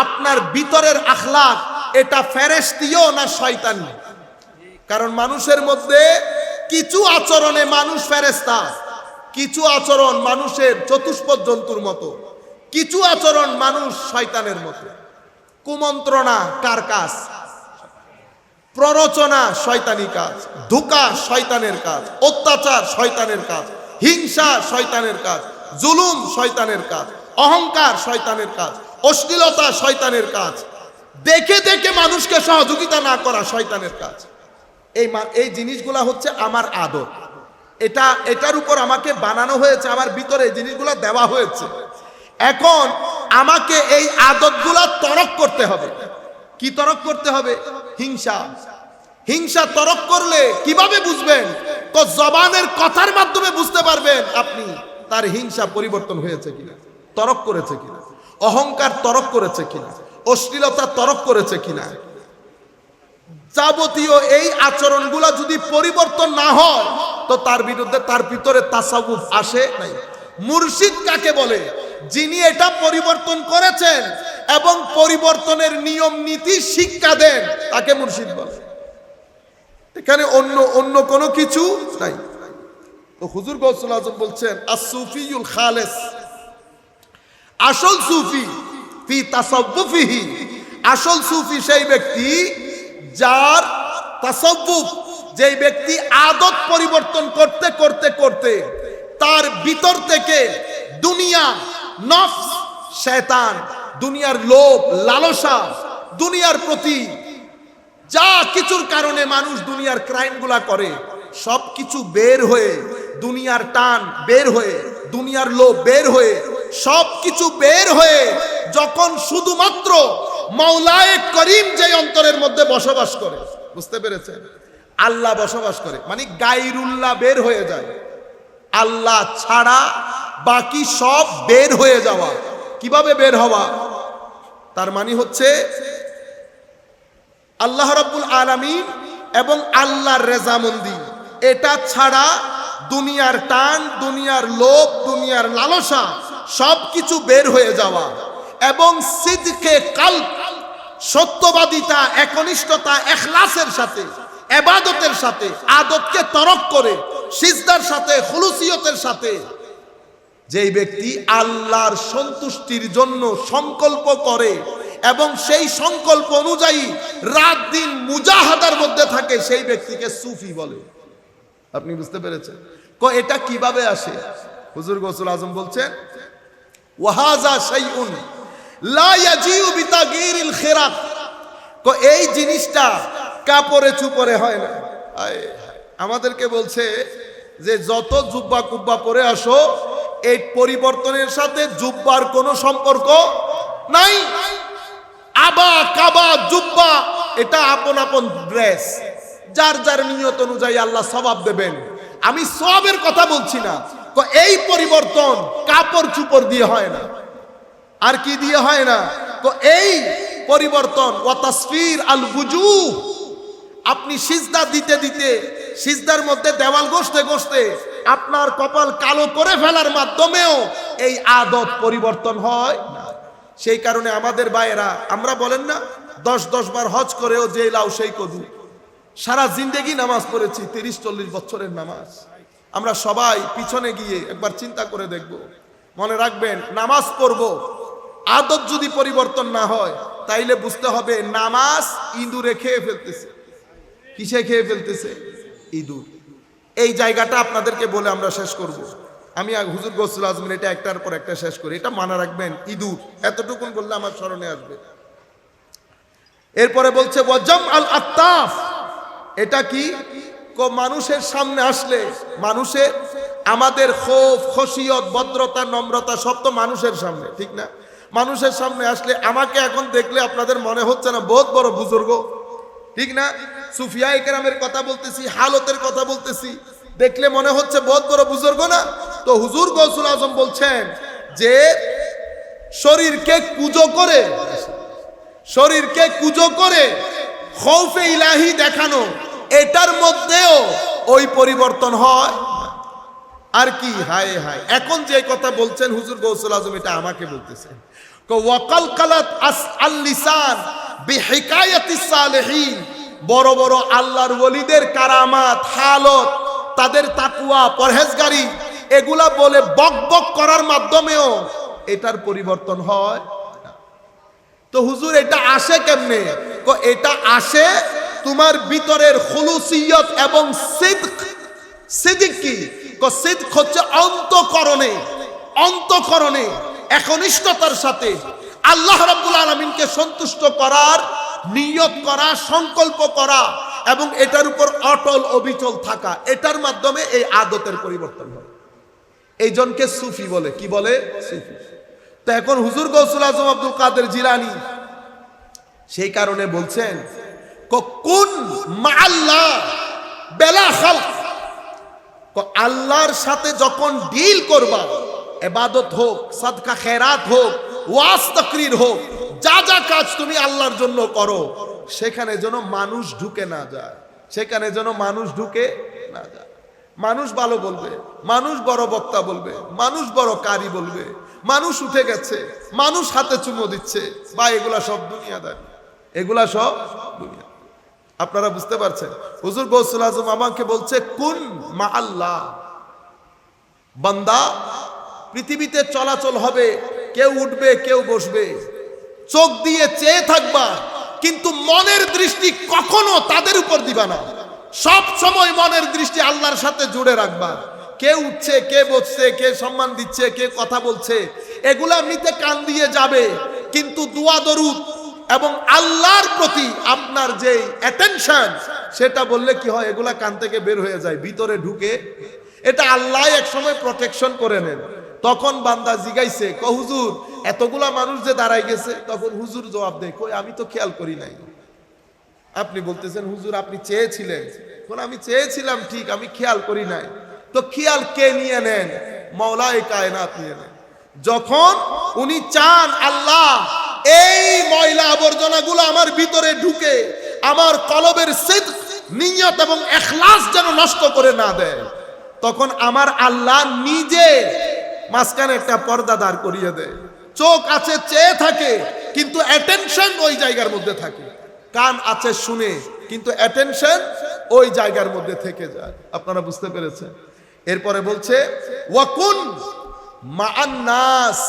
আপনার ভিতরের আখলাক এটা ফেরেশতিও না শয়তানি। কারণ মানুষের মধ্যে কিছু আচরণে মানুষ ফেরেশতা, কিছু আচরণ মানুষের চতুষ্পদ জন্তুর মতো, কিছু আচরণ মানুষ শয়তানের মতো। কুমন্ত্রণা কার কাজ? প্ররোচনা শয়তানি কাজ, ধোঁকা শয়তানের কাজ, অত্যাচার শয়তানের কাজ, হিংসা শয়তানের কাজ, জুলুম শয়তানের কাজ, অহংকার শয়তানের কাজ, অশ্লীলতা শয়তানের কাজ, দেখে দেখে মানুষকে সহযোগিতা না করা শয়তানের কাজ। এই জিনিসগুলা হচ্ছে আমার আদত, এটার উপর আমাকে বানানো হয়েছে, আমার ভিতরে এই জিনিসগুলা দেওয়া হয়েছে। এখন আমাকে এই আদতগুলা তরক করতে হবে। কি তরক করতে হবে? হিংসা। হিংসা তরক করলে কিভাবে বুঝবেন? তো জবানের কথার মাধ্যমে বুঝতে পারবেন আপনি তার হিংসা পরিবর্তন হয়েছে কিনা, তরক করেছে কিনা, অহংকার তরক করেছে কিনা, অশ্লীলতা তরক করেছে কিনা। যাবতীয় এই আচরণগুলা যদি পরিবর্তন না হয় তো তার বিরুদ্ধে তার ভিতরে তাসাউফ আসে নাই। মুর্শিদ কাকে বলে? যিনি এটা পরিবর্তন করেছেন এবং পরিবর্তনের নিয়ম নীতি শিক্ষা দেন, তাকে মুর্শিদ বলে। এখানে অন্য কোনো কিছু নাই। তো হুজুর গৌসুল আজম বলছেন as-সুফিয়ুল খালেস, আসল সুফি ফি তাসাব্বুফিহি, আসল সুফি সেই ব্যক্তি যার তাসাব্বুফ, যেই ব্যক্তি আদত পরিবর্তন করতে করতে করতে তার ভিতর থেকে দুনিয়া, নফস, শয়তান, দুনিয়ার লোভ, লালসা, দুনিয়ার প্রতি যা কিছুর কারণে মানুষ দুনিয়ার ক্রাইমগুলা করে, সব কিছু বের হয়ে, দুনিয়ার টান বের হয়ে, দুনিয়ার লোভ বের হয়ে, সব কিছু বের হয়ে যখন শুধুমাত্র মাওলায়ে করিম যে অন্তরের মধ্যে বসবাস করে, বুঝতে পেরেছেন? আল্লাহ বসবাস করে মানে গায়রুল্লাহ বের হয়ে যায়, আল্লাহ ছাড়া বাকি সব বের হয়ে যাওয়া। কিভাবে বের হওয়া? তার মানে হচ্ছে আল্লাহ রাব্বুল আলামিন এবং আল্লাহর রেজামন্দি, এটা ছাড়া দুনিয়ার টান, দুনিয়ার লোভ, দুনিয়ার লালসা সব কিছু বের হয়ে যাওয়া। এবং সিদকে কালব, সত্যবাদিতা, একনিষ্ঠতা, ইখলাসের সাথে, ইবাদতের সাথে, আদতকে তরক করে সিজদার সাথে, খুলুসিয়তের সাথে যেই ব্যক্তি আল্লাহর সন্তুষ্টির জন্য সংকল্প করে এবং সেই সংকল্প অনুযায়ী রাত দিন মুজাহাদার মধ্যে থাকে, সেই ব্যক্তিকে সুফি বলে। আপনি বুঝতে পেরেছেন? এটা কিভাবে আসে? হুজুর গৌসুল আজম বলছেন ওয়াহাজা শাইউন লা ইয়াজিউ বিতাগয়িরিল খিরাক, এই জিনিসটা কাপড়ে চুপড়ে হয় না। আমাদেরকে বলছে যে যত জুব্বা কুব্বা পরে আসো, এই পরিবর্তনের সাথে জুব্বার কোনো সম্পর্ক নাই। আবা কাবা জুব্বা এটা আপন আপন ড্রেস, যার যার নিয়ত অনুযায়ী আল্লাহ সওয়াব দেবেন। আমি সওয়াবের কথা বলছি না, এই পরিবর্তন কাপড় চুপড় দিয়ে হয় না। আর কি দিয়ে হয় না? এই পরিবর্তন ওয়া তাসফির আল বুজুহ, আপনি সিজদা দিতে দিতে, সিজদার মধ্যে দেওয়াল ঘষতে ঘষতে আপনার কপাল কালো করে ফেলার মাধ্যমেও এই আদত পরিবর্তন হয় না। সেই কারণে আমাদের ভাইয়েরা, আমরা বলেন না 10 বার হজ করেও যে লাউ সেই কদু, সারা জিন্দেগি নামাজ পড়েছি, 30-40 বছরের নামাজ। আমরা সবাই পিছনে গিয়ে একবার চিন্তা করে দেখব। মনে রাখবেন, নামাজ পড়ব, আদত যদি পরিবর্তন না হয় তাইলে বুঝতে হবে নামাজ ইঁদুরে খেয়ে ফেলতেছে। কিসে খেয়ে ফেলতেছে? ইঁদুর। এই জায়গাটা আপনাদেরকে বলে আমরা শেষ করব। আমি হুজুর গৌসুল আজমের এটা একটার পর একটা শেষ করি, এটা মানা রাখবেন, ইঁদুর, এতটুকুন বললে আমার স্মরণে আসবে। এরপরে বলছে ওয়াজাম আল আত্তাফ, এটা কি? মানুষের সামনে আসলে, মানুষের, আমাদের খৌফ, খশিয়ত, ভদ্রতা, নম্রতা সব তো মানুষের সামনে, ঠিক না? মানুষের সামনে আসলে আমাকে এখন দেখলে আপনাদের মনে হচ্ছে না বহুত বড় বুজুর্গ, ঠিক না? সুফিয়ায়ে কেরামের কথা বলতেছি, হালতের কথা বলতেছি, দেখলে মনে হচ্ছে বহুত বড় বুজুর্গ না? তো হুজুর গৌসুল আজম বলছেন যে শরীরকে কুজো করে, শরীরকে কুজো করে খৌফে ইলাহি দেখানো, এটার মধ্যেও ওই পরিবর্তন হয়। আর কি? হায় হায়, এখন যে কথা বলছেন হুজুর গৌসুল আজম, এটা আমাকে বলতেছেন। ওয়াকালকালাত আল লিসান বিহিকায়াতিস সালিহিন, বড় বড় আল্লাহর ওলিদের কারামাত, হালত, তাদের তাকওয়া, পরহেজগারি, এগুলা বলে বক বক করার মাধ্যমেও এটার পরিবর্তন হয়। তো হুজুর এটা আসে কেমনে? এটা আসে তোমার ভিতরের খুলুসিয়ত এবং সিদক। সিদক কি? সিদক হচ্ছে অন্তঃকরণে, অন্তঃকরণে একনিষ্ঠতার সাথে আল্লাহ রাব্বুল আলামিনকে সন্তুষ্ট করার নিয়ত করা, সংকল্প করা এবং এটার উপর অটল অবিচল থাকা, এটার মাধ্যমে এই আদতের পরিবর্তন হয়। এই জনকে সুফি বলে। কি বলে? সুফি। তো এখন হুজুর গৌসুল আজম আব্দুল কাদের জিলানী সেই কারণে বলছেন কুন মাআল্লাহ বেলা খালক, আল্লাহর সাথে যখন ডিল করবা, ইবাদত হোক, সাদকা খেরাত হোক, ওয়াজ তাকরীর হোক, যা যা কাজ তুমি আল্লাহর জন্য করো, সেখানে যেন মানুষ ঢুকে না যায়, সেখানে যেন মানুষ ঢুকে না যায়। মানুষ ভালো বলবে, মানুষ বড় বক্তা বলবে, মানুষ বড় কারি বলবে, মানুষ উঠে গেছে, মানুষ হাতে চুমো দিচ্ছে, বা এগুলা সব দুনিয়াদারি, এগুলা সব দুনিয়া। আপনারা বুঝতে পারছেন? হুজুর গৌসুল আজম আমাকে বলছে কুন মা আল্লাহ, বান্দা পৃথিবীতে চলাচল হবে, কেউ উঠবে কেউ বসবে, চোখ দিয়ে চেয়ে থাকবা, কিন্তু মনের দৃষ্টি কখনো তাদের উপর দিবা না। সব সময় মনের দৃষ্টি আল্লাহর সাথে জুড়ে রাখবা। কে উঠছে, কে বসছে, কে সম্মান দিচ্ছে, কে কথা বলছে, এগুলা নিতে কান দিয়ে যাবে, কিন্তু দোয়া দরুদ এবং আল্লাহর প্রতি আপনার যে অ্যাটেনশন, সেটা বললে কি হয়, এগুলা কান থেকে বের হয়ে যায়, ভিতরে ঢুকে। এটা আল্লাহ এক সময় প্রোটেকশন করে নেন। তখন বান্দা জিগাইছে, হুজুর এতগুলা মানুষ যে দাঁড়াই গেছে, তখন হুজুর জবাব দেয়, কই আমি তো খেয়াল করি নাই। আপনি বলতেছেন হুজুর আপনি চেয়েছিলেন, আমি চেয়েছিলাম ঠিক, আমি খেয়াল করি নাই। তো খেয়াল কে নিয়ে নেন? মাওলাই কায়নাত নিয়ে নেন। যখন উনি চান আল্লাহ এই ময়লা আবর্জনাগুলো আমার ভিতরে ঢুকে আমার কলবের সিদক, নিয়ত এবং ইখলাস যেন নষ্ট করে না দেয়, তখন আমার আল্লাহ নিজে মাঝখানে একটা পর্দা দাঁড় করিয়ে দেয়। চোখ আছে চেয়ে থাকে, কিন্তু অ্যাটেনশন ওই জায়গার মধ্যে থাকে। কান আছে শুনে, কিন্তু অ্যাটেনশন ওই জায়গার মধ্যে থেকে যায়। আপনারা বুঝতে পেরেছেন? এরপরে বলছে ওয়াকুন মাআন নাস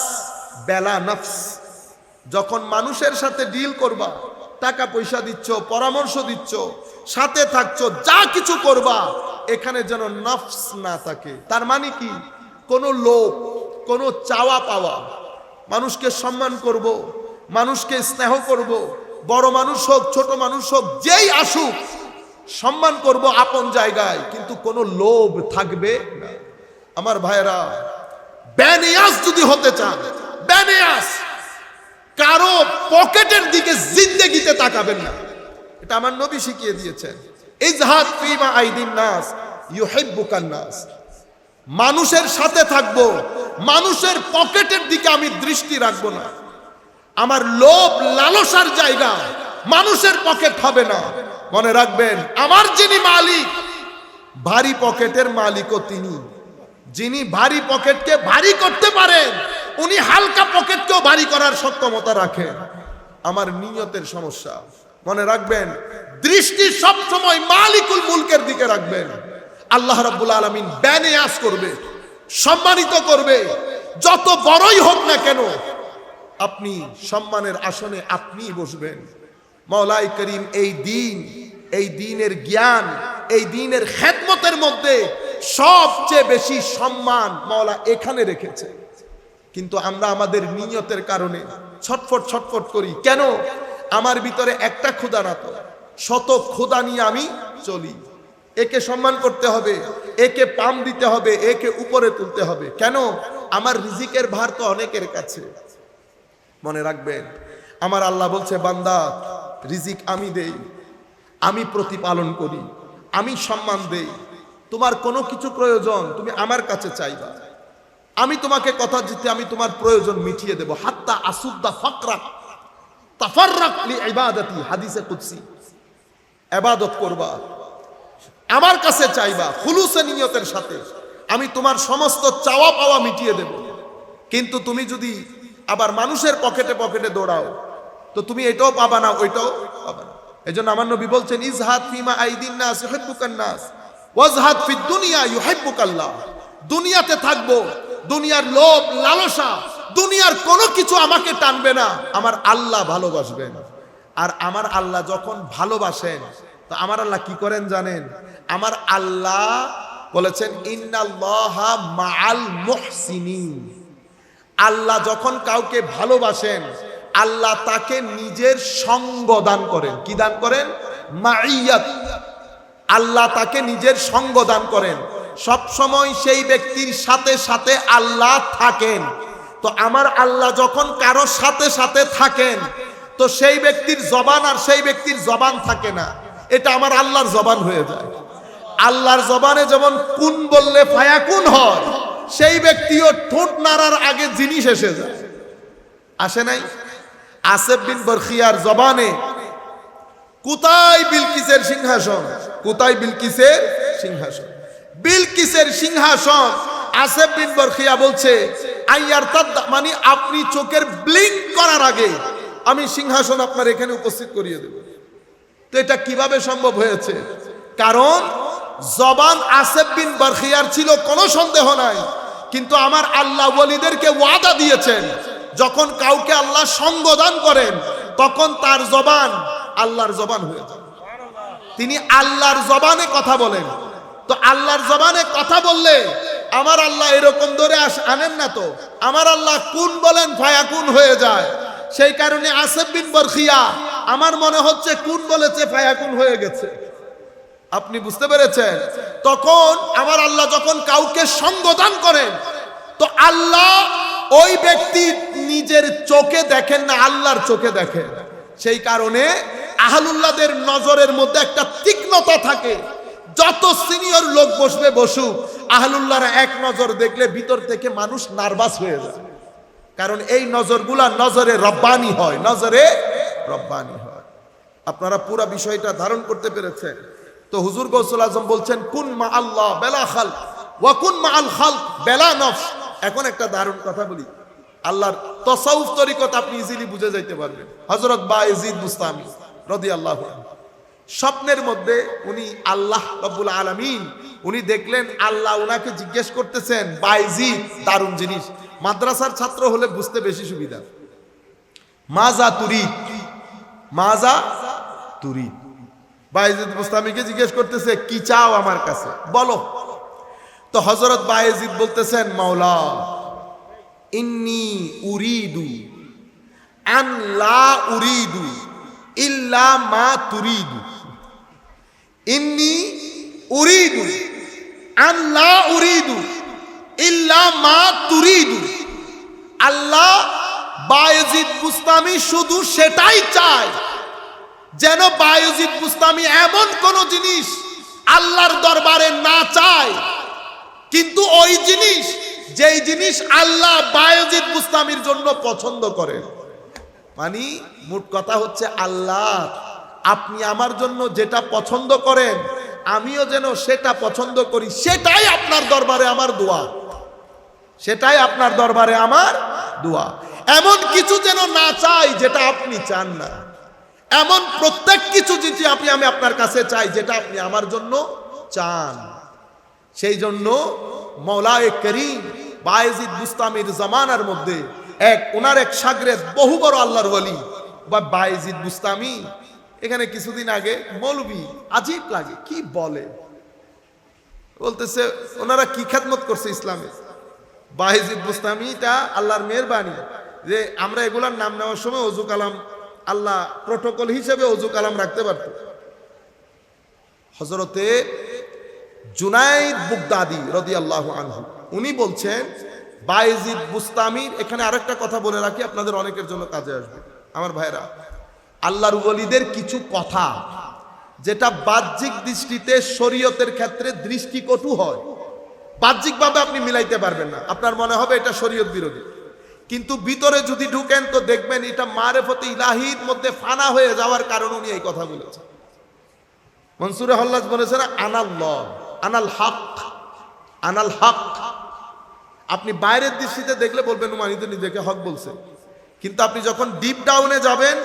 বেলা নফস, যখন মানুষের সাথে ডিল করবা, টাকা পয়সা দিচ্ছ, পরামর্শ দিচ্ছ, সাথে থাকছো, যা কিছু করবা, এখানে যেন নফস না থাকে। তার মানে কি? কোনো লোভ, কোনো চাওয়া পাওয়া, মানুষকে সম্মান করব, মানুষকে স্নেহ করব, বড় মানুষ হোক ছোট মানুষ হোক যেই আসুক সম্মান করব আপন জায়গায়, কিন্তু কোনো লোভ থাকবে না। আমার ভাইরা, বেনিয়াস যদি হতে চান, বেনিয়াস, কারো পকেটের দিকে জিন্দেগিতে তাকাবেন না। এটা আমার নবী শিখিয়ে দিয়েছেন। ইজহাদ ফিমা আইদিন নাস ইউহিব্বুকান নাস, মানুষের সাথে থাকবো, মানুষের পকেটের দিকে আমি দৃষ্টি রাখবো না। আমার লোভ লালসার জায়গা মানুষের পকেট হবে না। মনে রাখবেন, আমার যিনি মালিক, ভারী পকেটের মালিকও তিনি। যিনি ভারী পকেটকে ভারী করতে পারেন, উনি হালকা পকেটকেও ভারী করার সক্ষমতা রাখেন। আমার নিয়তের সমস্যা। মনে রাখবেন, দৃষ্টি সব সময় মালিকুল মুলকের দিকে রাখবেন। আল্লাহ রাব্বুল আলামিন বেনিয়াস করবে, সম্মানিত করবে, যত বড়ই হোক না কেন আপনি সম্মানের আসনে আপনিই বসবেন। মাওলাই করিম এই দিন, এই দিনের জ্ঞান, এই দিনের খেদমতের মধ্যে সবচেয়ে বেশি সম্মান মাওলা এখানে রেখেছে। কিন্তু আমরা আমাদের নিয়তের কারণে ছটফট ছটফট করি। কেন? আমার ভিতরে একটা ক্ষুধা না, তো শত ক্ষুধা নিয়ে আমি চলি। একে সম্মান করতে হবে, একে পাম দিতে হবে, একে উপরে তুলতে হবে। কেন? আমার রিজিকের ভার তো অনেকের কাছে। মনে রাখবেন, আমার আল্লাহ বলছে, বান্দা রিজিক আমি দেই, আমি প্রতিপালন করি, আমি সম্মান দেই। তোমার কোনো কিছু প্রয়োজন তুমি আমার কাছে চাইবা, আমি তোমাকে কথা দিতে, আমি তোমার প্রয়োজন মিটিয়ে দেব। হাত্তা আসুদ্দা ফাকরা তাফাররাক লিইবাদাতি, হাদিসে কুদসি। ইবাদত করবা, আমার কাছে চাইবা, খুলুসে নিয়তের সাথে, আমি তোমার সমস্ত চাওয়া পাওয়া মিটিয়ে দেব। কিন্তু তুমি যদি আবার মানুষের পকেটে পকেটে দৌড়াও, তো তুমি এটাও পাবা না, ওইটাও পাবা না। এজন্য আমার নবী বলছেন, ইজহাদ ফিমা আইদিন নাস ইউহিব্বুকান নাস ওয়াজহাদ ফিদ দুনিয়া ইউহিব্বুকাল্লাহ। দুনিয়াতে থাকবো, দুনিয়ার লোভ লালসা, দুনিয়ার কোনো কিছু আমাকে টানবে না, আমার আল্লাহ ভালোবাসবেন। আর আমার আল্লাহ যখন ভালোবাসেন, তো আমার আল্লাহ কি করেন জানেন? আমার আল্লাহ বলেছেন, ইন্নাল্লাহা মাআল মুহসিনিন। আল্লাহ যখন কাউকে ভালোবাসেন, আল্লাহ তাকে নিজের সঙ্গ দান করেন। কি দান করেন? মাইয়াত। আল্লাহ তাকে নিজের সঙ্গ দান করেন। সব সময় সেই ব্যক্তির সাথে সাথে আল্লাহ থাকেন। তো আমার আল্লাহ যখন কারো সাথে সাথে থাকেন, তো সেই ব্যক্তির জবান আর সেই ব্যক্তির জবান থাকে না, এটা আমার আল্লাহর জবান হয়ে যায়। আল্লাহর জবানে যেমন কুন বললে ফায়াকুন হয়, সেই ব্যক্তিও ঠোঁট নাড়ার আগে জিনিস এসে যায়। আসে নাই? আসেফ বিন বরখিয়ার জবানে কোথায় বিলকিসের সিংহাসন, কোথায় বিলকিসের সিংহাসন, বিলকিসের সিংহাসন। আসেফ বিন বরখিয়া বলছে, আইয়ারতাদ্দা মানে আপনি চোখের ব্লিঙ্ক করার আগে আমি সিংহাসন আপনার এখানে উপস্থিত করিয়ে দেব। তো এটা কিভাবে সম্ভব হয়েছে? কারণ জবান আসেফ বিন বারখিয়ার ছিল, কোনো সন্দেহ নাই। কিন্তু আমার আল্লাহ ওয়ালিদেরকে ওয়াদা দিয়েছেন, যখন কাউকে আল্লাহ সঙ্গ দান করেন তখন তার জবান আল্লাহর জবান হয়ে যায়। তিনি আল্লাহর জবানে কথা বলেন। তো আল্লাহর জবানে কথা বললে আমার আল্লাহ এরকম ধরে আনেন না, তো আমার আল্লাহ কুন বলেন ফায়াকুন হয়ে যায়। সেই কারণে আসেফ বিন বারখিয়া আমার মনে হচ্ছে কুন বলেছে ফায়াকুন হয়ে গেছে। আপনি বুঝতে পেরেছেন? তখন আমার আল্লাহ যখন কাউকে সঙ্গ দান করেন তো আল্লাহ ওই ব্যক্তি নিজের চোখে দেখেন না, আল্লাহর চোখে দেখেন। সেই কারণে আহলুল্লাহদের নজরের মধ্যে একটা তীক্ষ্ণতা থাকে। যত সিনিয়র লোক বসবে বসুক, আহলুল্লাহরা এক নজর দেখলে ভিতর থেকে মানুষ নার্ভাস হয়ে যায়। কারণ এই নজরগুলা নজরে রব্বানি হয়, নজরে রব্বানি হয়। আপনারা পুরো বিষয়টা ধারণ করতে পেরেছেন? তো হুজুর গৌসুল আজম বলছেন কুন মা আল্লাহ বেলা খালক ওয়া কুন মা আল খালক বেলা নফস। এখন একটা দারুণ কথা বলি, আল্লাহর তাসাউফ তরিকত আপনি ইজিলি বুঝে যাইতে পারবেন। হযরত বায়েজিদ বুস্তামি রাদিয়াল্লাহু আনহু স্বপ্নের মধ্যে উনি আল্লাহ রাব্বুল আলামিন উনি দেখলেন আল্লাহ উনাকে জিজ্ঞেস করতেছেন, বায়েজিদ দারুণ জিনিস, মাদ্রাসার ছাত্র হলে বুঝতে বেশি সুবিধা। মাজা তুরিদ, মাজা তুরিদ। বায়েজিদ বুস্তামিকে জিজ্ঞেস করতেছে কি চাও আমার কাছে বলো। তো হযরত বায়েজিদ বলতেছেন মাওলা ইন্নী উরিদু আন লা উরিদু ইল্লা মা তুরিদু, ইন্নী উরিদু আন লা উরিদু ইল্লা মা তুরিদু। আল্লাহ বায়েজিদ বুস্তামি শুধু সেটাই চায় যেন বায়েজিদ বুস্তামি এমন কোন জিনিস আল্লাহর দরবারে না চায়, কিন্তু ওই জিনিস যেই জিনিস আল্লাহ বায়েজিদ বুস্তামির জন্য পছন্দ করেন। মানে মোট কথা হচ্ছে আল্লাহ আপনি আমার জন্য যেটা পছন্দ করেন আমিও যেন সেটা পছন্দ করি, সেটাই আপনার দরবারে আমার দোয়া, সেটাই আপনার দরবারে আমার দোয়া। এমন কিছু যেন না চাই যেটা আপনি চান না, এমন প্রত্যেক কিছু যেটি আমি আপনার কাছে চাই যেটা আপনি আমার জন্য চান। সেই জন্য মওলায়ে করিম বায়েজিদ বুস্তামির জামানার মধ্যে ওনার এক শাগরেদ বহু বড় আল্লাহর ওলি বা বায়েজিদ বুস্তামি, এখানে কিছুদিন আগে মৌলবি আজীব লাগে কি বলে, বলতেছে ওনারা কি খেদমত করছে ইসলামে। বায়েজিদ বুস্তামিটা আল্লাহর মেহেরবানি যে আমরা এগুলার নাম নেওয়ার সময় ওযু কালাম আল্লাহ প্রটোকল হিসেবে ওযু কালাম রাখতে পারত। হযরতে জুনাইদ বুগদাদি রাদিয়াল্লাহু আনহু উনি বলছেন বায়েজিদ বুস্তামির, এখানে আরেকটা কথা বলে রাখি আপনাদের অনেকের জন্য কাজে আসবে আমার ভাইরা, আল্লাহর ওলিদের কিছু কথা যেটা বাহ্যিক দৃষ্টিতে শরীয়তের ক্ষেত্রে দৃষ্টিকটু হয়, বাহ্যিকভাবে আপনি মিলাইতে পারবেন না, আপনার মনে হবে এটা শরীয়ত বিরোধী, কিন্তু ভিতরে যদি ঢুকেন তো দেখবেন এটা মারেফতে ইলাহির মধ্যে ফানা হয়ে যাওয়ার কারণে উনি এই কথা বলেছেন। মনসুরে হল্লাজ বলেছেন আনাল্লাহ আনাল হক, আনাল হক। আপনি বাইরের দৃষ্টিতে দেখলে বলবেন উনি তো নিজেকে হক বলছে, কিন্তু আপনি যখন ডিপ ডাউনে যাবেন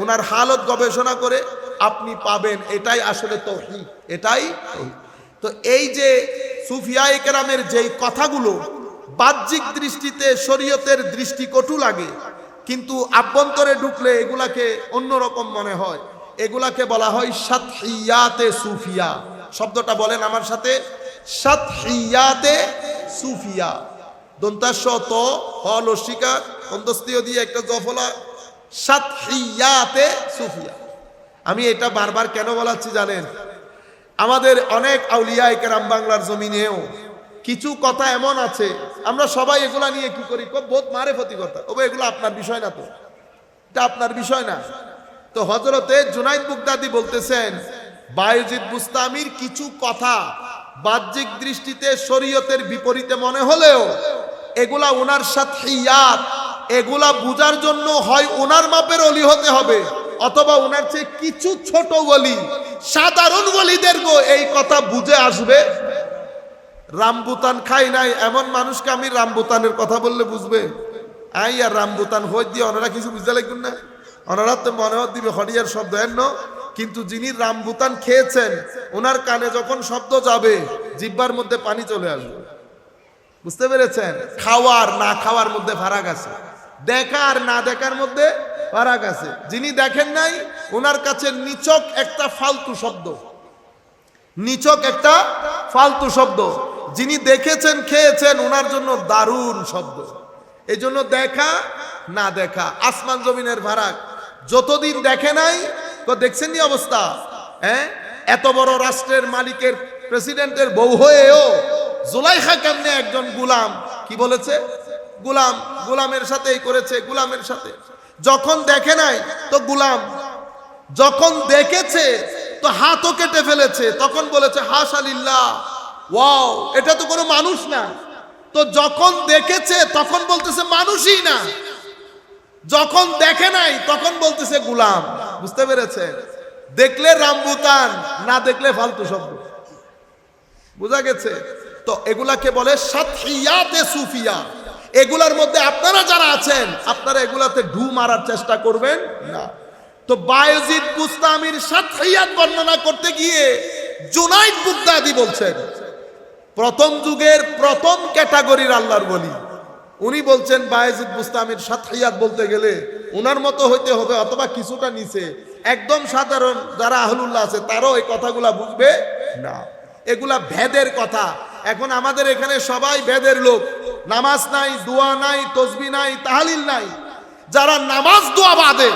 ওনার হালত গবেষণা করে আপনি পাবেন এটাই আসলে তাওহীদ, এটাই তাওহীদ। তো এই যে সুফিয়ায়ে কেরামের যেই কথাগুলো বাহ্যিক দৃষ্টিতে শরীয়তের দৃষ্টিকটু লাগে, কিন্তু আভ্যন্তরে ঢুকলে এগুলাকে অন্যরকম মনে হয়, এগুলাকে বলা হয় সাতহিয়াতে সুফিয়া। শব্দটা বলেন আমার সাথে, সাতহিয়াতে সুফিয়া। দন্তাস্য ত হলস্বীকা অন্তস্তীয় দিয়ে একটা জফলা, সাতহিয়াতে সুফিয়া। আমি এটা বারবার কেন বলাচ্ছি জানেন, আমাদের অনেক আউলিয়ায়ে কেরাম বাংলার জমিনেও কিছু কথা এমন আছে আমরা সবাই এগুলা নিয়ে কি করি, বহুত মারেফতি কথা, ওবে এগুলো আপনার বিষয় না, তো এটা আপনার বিষয় না। তো হযরতে জুনাইদ বুগদাদি বলতেছেন বায়েজিদ বুস্তামির কিছু কথা বাহ্যিক দৃষ্টিতে শরীয়তের বিপরীতে মনে হলেও এগুলা ওনার সাতহিয়াত, এগুলা বুঝার জন্য হয় ওনার মাপের ওলি হতে হবে অথবা ওনার চেয়ে কিছু ছোট ওলি সাধারণ ওলিদের গো এই কথা বুঝে আসবে রামবুতান খাই নাই এমন মানুষকে আমি রামবুতানের কথা বললে বুঝবে? আই আর রামবুতান হই দিয়ে ওনারা কিছু বুঝতে লাগবেন না, ওনারা তো মনে দিবে হরিয়ার শব্দ এন্ন, কিন্তু যিনি রামবুতান খেয়েছেন ওনার কানে যখন শব্দ যাবে জিহ্বার মধ্যে পানি চলে আসবে। বুঝতে পেরেছেন? খাওয়ার না খাওয়ার মধ্যে ফারাক আছে, দেখা আর না দেখার মধ্যে ফারাক আছে। যিনি দেখেন নাই ওনার কাছে নিছক একটা ফালতু শব্দ, নিছক একটা ফালতু শব্দ। যিনি দেখেছেন খেয়েছেন ওনার জন্য দারুণ শব্দ। এই জন্য দেখা না দেখা আসমান জমিনের ফারাক। যতদিন দেখে নাই তো দেখছেন নি অবস্থা, হ্যাঁ? এত বড় রাষ্ট্রের মালিকের প্রেসিডেন্টের বউ হয়েও জুলাইখা কেমনে একজন গুলাম, কি বলেছে? গুলাম, গুলামের সাথেই করেছে, গুলামের সাথে। যখন দেখে নাই তো গুলাম, যখন দেখেছে তো হাতও কেটে ফেলেছে, তখন বলেছে হাশালিল্লাহ, ওয়াও, এটা তো কোনো মানুষ না। তো যখন দেখেছে তখন বলতেছে মানুষই না, যখন দেখে নাই তখন বলতেছে গুলাম। বুঝতে পেরেছে? দেখলে রামবুতান, না দেখলে ফালতু শব্দ। বুঝা গেছে? তো এগুলাকে বলে সাতহিয়াতে সুফিয়া। এগুলার মধ্যে আপনারা যারা আছেন আপনারা এগুলাতে ঢু মারার চেষ্টা করবেন না। তো বায়েজিদ বুস্তামির সাতহিয়াত বর্ণনা করতে গিয়ে জুনাইদ বুগদাদি বলছেন, প্রথম যুগের প্রথম ক্যাটাগরির আল্লাহর ওলি, উনি বলছেন বায়েজিদ বুস্তামির সাতহিয়াত বলতে গেলে উনার মতো হইতে হবে অথবা কিছুটা নিচে। একদম সাধারণ যারা আহলুল্লাহ আছে তারাও এই কথাগুলা বুঝবে না। এগুলা ভেদের কথা। এখন আমাদের এখানে সবাই ভেদের লোক, নামাজ নাই, দোয়া নাই, তসবিহ নাই, তাহলিল নাই। যারা নামাজ দোয়া বাদে,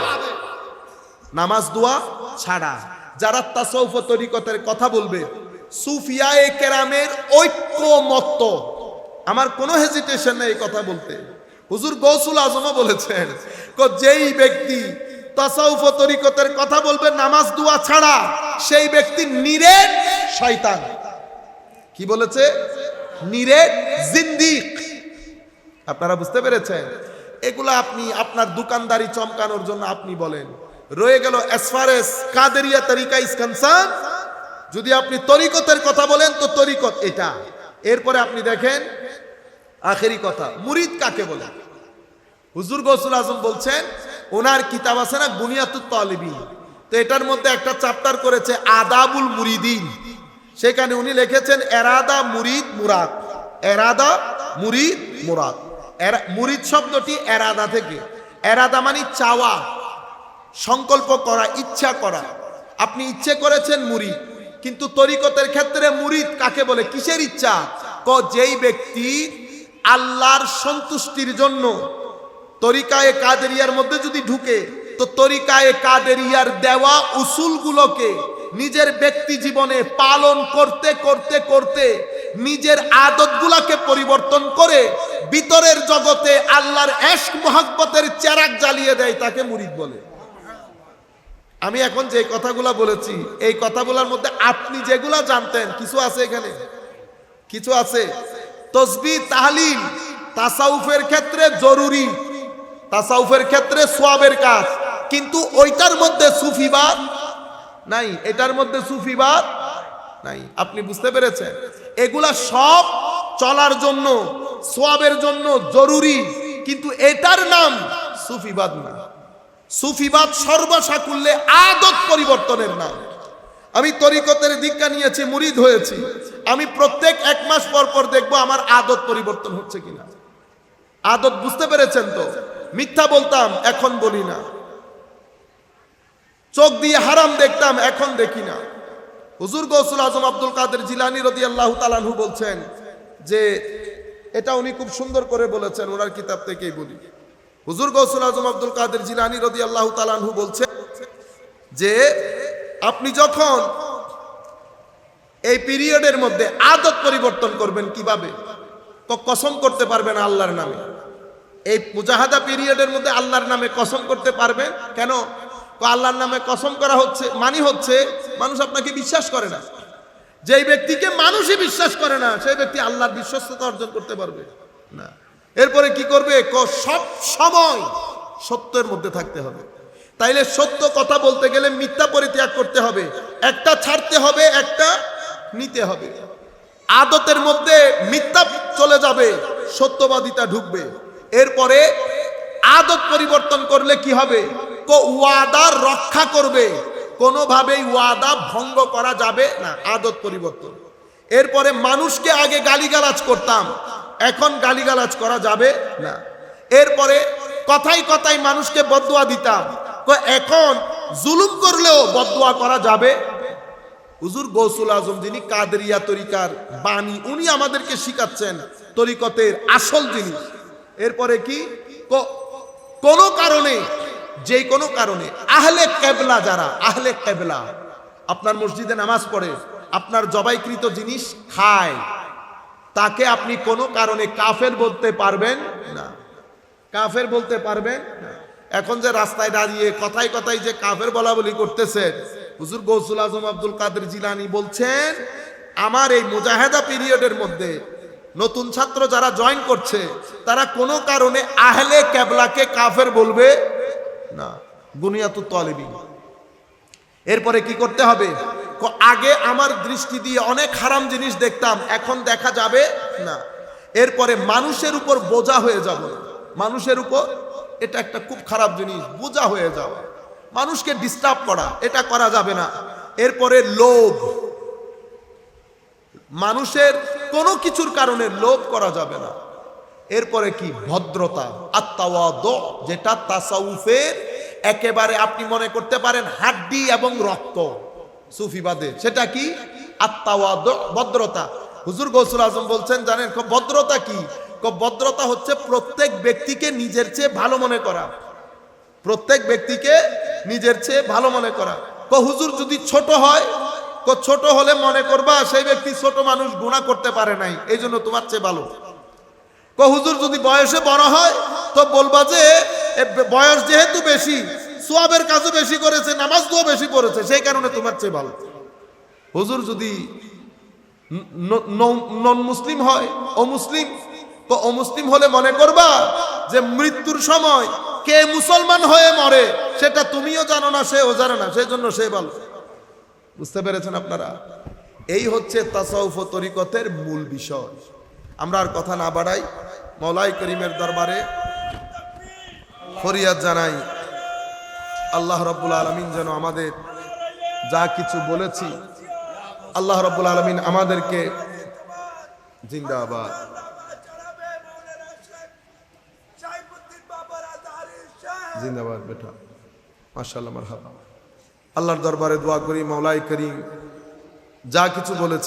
নামাজ দোয়া ছাড়া যারা তাসাউফ তরিকতের কথা বলবে, সুফিয়ায়ে কেরামের ঐক্যমত্য, আমার কোনো হেজিটেশন নেই এই কথা বলতে। হুজুর গৌসুল আজমও বলেছেন, যেই ব্যক্তি তাসাউফ তরিকতের কথা বলবে নামাজ দোয়া ছাড়া, সেই ব্যক্তি নিরেট শয়তান। কি বলেছে? নিরেট জিন্দিক। আপনারা বুঝতে পেরেছেন? এগুলা আপনি আপনার দোকানদারি চমকানোর জন্য আপনি বলেন। রয়ে গেল অ্যাজ ফার এজ কাদেরিয়া তরিকা ইজ কনসার্ন, যদি আপনি তরিকতের কথা বলেন তো তরিকত এটা। এরপরে আপনি দেখেন আখেরি কথা, মুরিদ কাকে বলে? হুজুর গৌসুল আজম বলছেন, ওনার কিতাব আছে না বুনিয়াতুত তালিবিন, তো এটার মধ্যে একটা চ্যাপ্টার করেছে আদাবুল মুরিদিন। সেখানে উনি লিখেছেন এরাদা মুরিদ মুরাদ, এরাদা মুরিদ মুরাদ। মুরিদ শব্দটি এরাদা থেকে, এরাদা মানে চাওয়া, সংকল্প করা, ইচ্ছা করা। আপনি ইচ্ছে করেছেন মুরিদ, কিন্তু তরিকতের ক্ষেত্রে মুরিদ কাকে বলে? কিসের ইচ্ছা? যেই ব্যক্তি আল্লাহর সন্তুষ্টির জন্য তরিকায়ে কাদেরিয়ার মধ্যে যদি ঢুকে, তো তরিকায়ে কাদেরিয়ার দেওয়া উসুলগুলোকে নিজের ব্যক্তি জীবনে পালন করতে করতে করতে নিজের আদতগুলোকে পরিবর্তন করে ভিতরের জগতে আল্লাহর ইশক মুহাব্বতের চেরাগ জ্বালিয়ে দেয়, তাকে মুরিদ বলে। আমি এখন যে কথাগুলা বলেছি এই কথাগুলোর মধ্যে আপনি যেগুলা জানতেন কিছু আছে, এখানে কিছু আছে। তসবিহ তাহলিল তাসাউফের ক্ষেত্রে জরুরি, তাসাউফের ক্ষেত্রে সওয়াবের কাজ, কিন্তু ওইটার মধ্যে সুফিবাদ নাই, এটার মধ্যে সুফিবাদ নাই। আপনি বুঝতে পেরেছেন? এগুলা সব চলার জন্য, সওয়াবের জন্য জরুরি, কিন্তু এটার নাম সুফিবাদ না। সুফিবাদ সর্বসাকুল্যে আদত পরিবর্তনের নাম। আমি তরিকতের দীক্ষা নিয়েছি, মুরিদ হয়েছি, আমি প্রত্যেক 1 মাস পর পর দেখবো আমার আদত পরিবর্তন হচ্ছে কিনা। আদত বুঝতে পেরেছেন তো? মিথ্যা বলতাম, এখন বলি না। চোখ দিয়ে হারাম দেখতাম, এখন দেখি না। হুজুর গৌসুল আজম আব্দুল কাদের জিলানী রাদিয়াল্লাহু তাআলা আনহু বলছেন যে, এটা উনি খুব সুন্দর করে বলেছেন, ওনার কিতাব থেকেই বলি। হুজুর গৌসুল আজম আব্দুল কাদের জিলানী রাদিয়াল্লাহু তাআলা আনহু বলছেন যে, আপনি যখন এই পিরিয়ডের মধ্যে আদত পরিবর্তন করবেন কিভাবে? তো কসম করতে পারবেন আল্লাহর নামে। এই মুজাহাদা পিরিয়ডের মধ্যে আল্লাহর নামে কসম করতে পারবেন। কেন? তো আল্লাহর নামে কসম করা হচ্ছে মানে হচ্ছে মানুষ আপনাকে বিশ্বাস করে না। যেই ব্যক্তিকে মানুষই বিশ্বাস করে না সেই ব্যক্তি আল্লাহর বিশ্বস্ততা অর্জন করতে পারবে না। এরপরে কি করবে? সব সময় সত্যের মধ্যে থাকতে হবে। তাইলে সত্য কথা বলতে গেলে মিথ্যা পরিত্যাগ করতে হবে, একটা ছাড়তে হবে, একটা নিতে হবে। আদতের মধ্যে মিথ্যা চলে যাবে, সত্যবাদিতা ঢুকবে। এরপরে আদত পরিবর্তন করলে কি হবে? ওয়াদা রক্ষা করবে, কোনোভাবেই ওয়াদা ভঙ্গ করা যাবে না, আদত পরিবর্তন। এরপরে মানুষকে আগে গালিগালাজ করতাম, এখন গালিগালাজ করা যাবে না। এরপরে কথায় কথায় মানুষকে বদদুয়া দিতাম, এখন জুলুম করলেও বদদুয়া করা যাবে। হুজুর গৌসুল আজম যিনি কাদেরিয়া তরিকার বাণী, উনি আমাদেরকে শিখাচ্ছেন তরিকতের আসল জিনিস। এরপরে কি, কোনো কারণে, যে কোনো কারণে আহলে কেবলা, যারা আহলে কেবলা আপনার মসজিদে নামাজ পড়ে, আপনার জবাইকৃত জিনিস খায়, তাকে আপনি কোনো কারণে কাফের বলতে পারবেন না, কাফের বলতে পারবেন না। এখন যে রাস্তায় দাঁড়িয়ে কথায় কথায় যে কাফের বলা বলি করতেছে, হুজুর গৌসুল আজম আব্দুল কাদের জিলানী বলছেন, আমার এই মুজাহেদা পিরিয়ডের মধ্যে নতুন ছাত্র যারা জয়েন করছে, তারা কোনো কারণে আহলে কেবলাকে কাফের বলবে না, বুনিয়াতুত তালিবিন। এরপরে কি করতে হবে? আগে আমার দৃষ্টি দিয়ে অনেক হারাম জিনিস দেখতাম, এখন দেখা যাবে না। এরপরে মানুষের উপর বোঝা হয়ে যাব না, মানুষের উপর, এটা একটা খুব খারাপ জিনিস, বোঝা হয়ে যাওয়া, মানুষকে ডিস্টার্ব করা, এটা করা যাবে না। এরপরে লোভ, মানুষের কোনো কিছুর কারণে লোভ করা যাবে না। এরপরে কি? ভদ্রতা, আত্তাওয়াদু, যেটা তাসাউফের একেবারে আপনি মনে করতে পারেন হাড্ডি এবং রক্ত সুফিবাদে, সেটা কি? আত্তাওয়াদু, ভদ্রতা। হুজুর গৌসুল আজম বলছেন, জানেন ভদ্রতা কি? ভদ্রতা হচ্ছে প্রত্যেক ব্যক্তিকে নিজের চেয়ে ভালো মনে করা, প্রত্যেক ব্যক্তিকে নিজের চেয়ে ভালো মনে করা। হুজুর যদি ছোট হয়, ছোট হলে মনে করবা সেই ব্যক্তি ছোট মানুষ, গুনাহ করতে পারে নাই, এই জন্য তোমার চেয়ে ভালো। হুজুর যদি বয়সে বড় হয়, তো বলবা যে বয়স যেহেতু বেশি, সোয়াবের কাজও বেশি করেছে, নামাজ দোয়া বেশি পড়েছে, সেই কারণে তোমার চেয়ে ভালো। হুজুর যদি নন মুসলিম হয়, অমুসলিম, তো অমুসলিম হলে মনে করবা যে মৃত্যুর সময় কে মুসলমান হয়ে মরে সেটা তুমিও জানো না, সেও জানে না, সেই জন্য সে ভালো। বুঝতে পেরেছেন আপনারা? এই হচ্ছে তাসাউফ ও তরিকতের মূল বিষয়। আমরা আর কথা না বাড়াই, মওলাই করিমের দরবারে ফরিয়াদ জানাই, আল্লাহ রাব্বুল আলামিন যেন আমাদের যা কিছু বলেছি, আল্লাহ রাব্বুল আলামিন আমাদেরকে, জিন্দাবাদ, জিন্দাবাদ বেটা, মাশাআল্লাহ, মারহাবা। আল্লাহর দরবারে দোয়া করি, মওলাই করিম যা কিছু বলেছি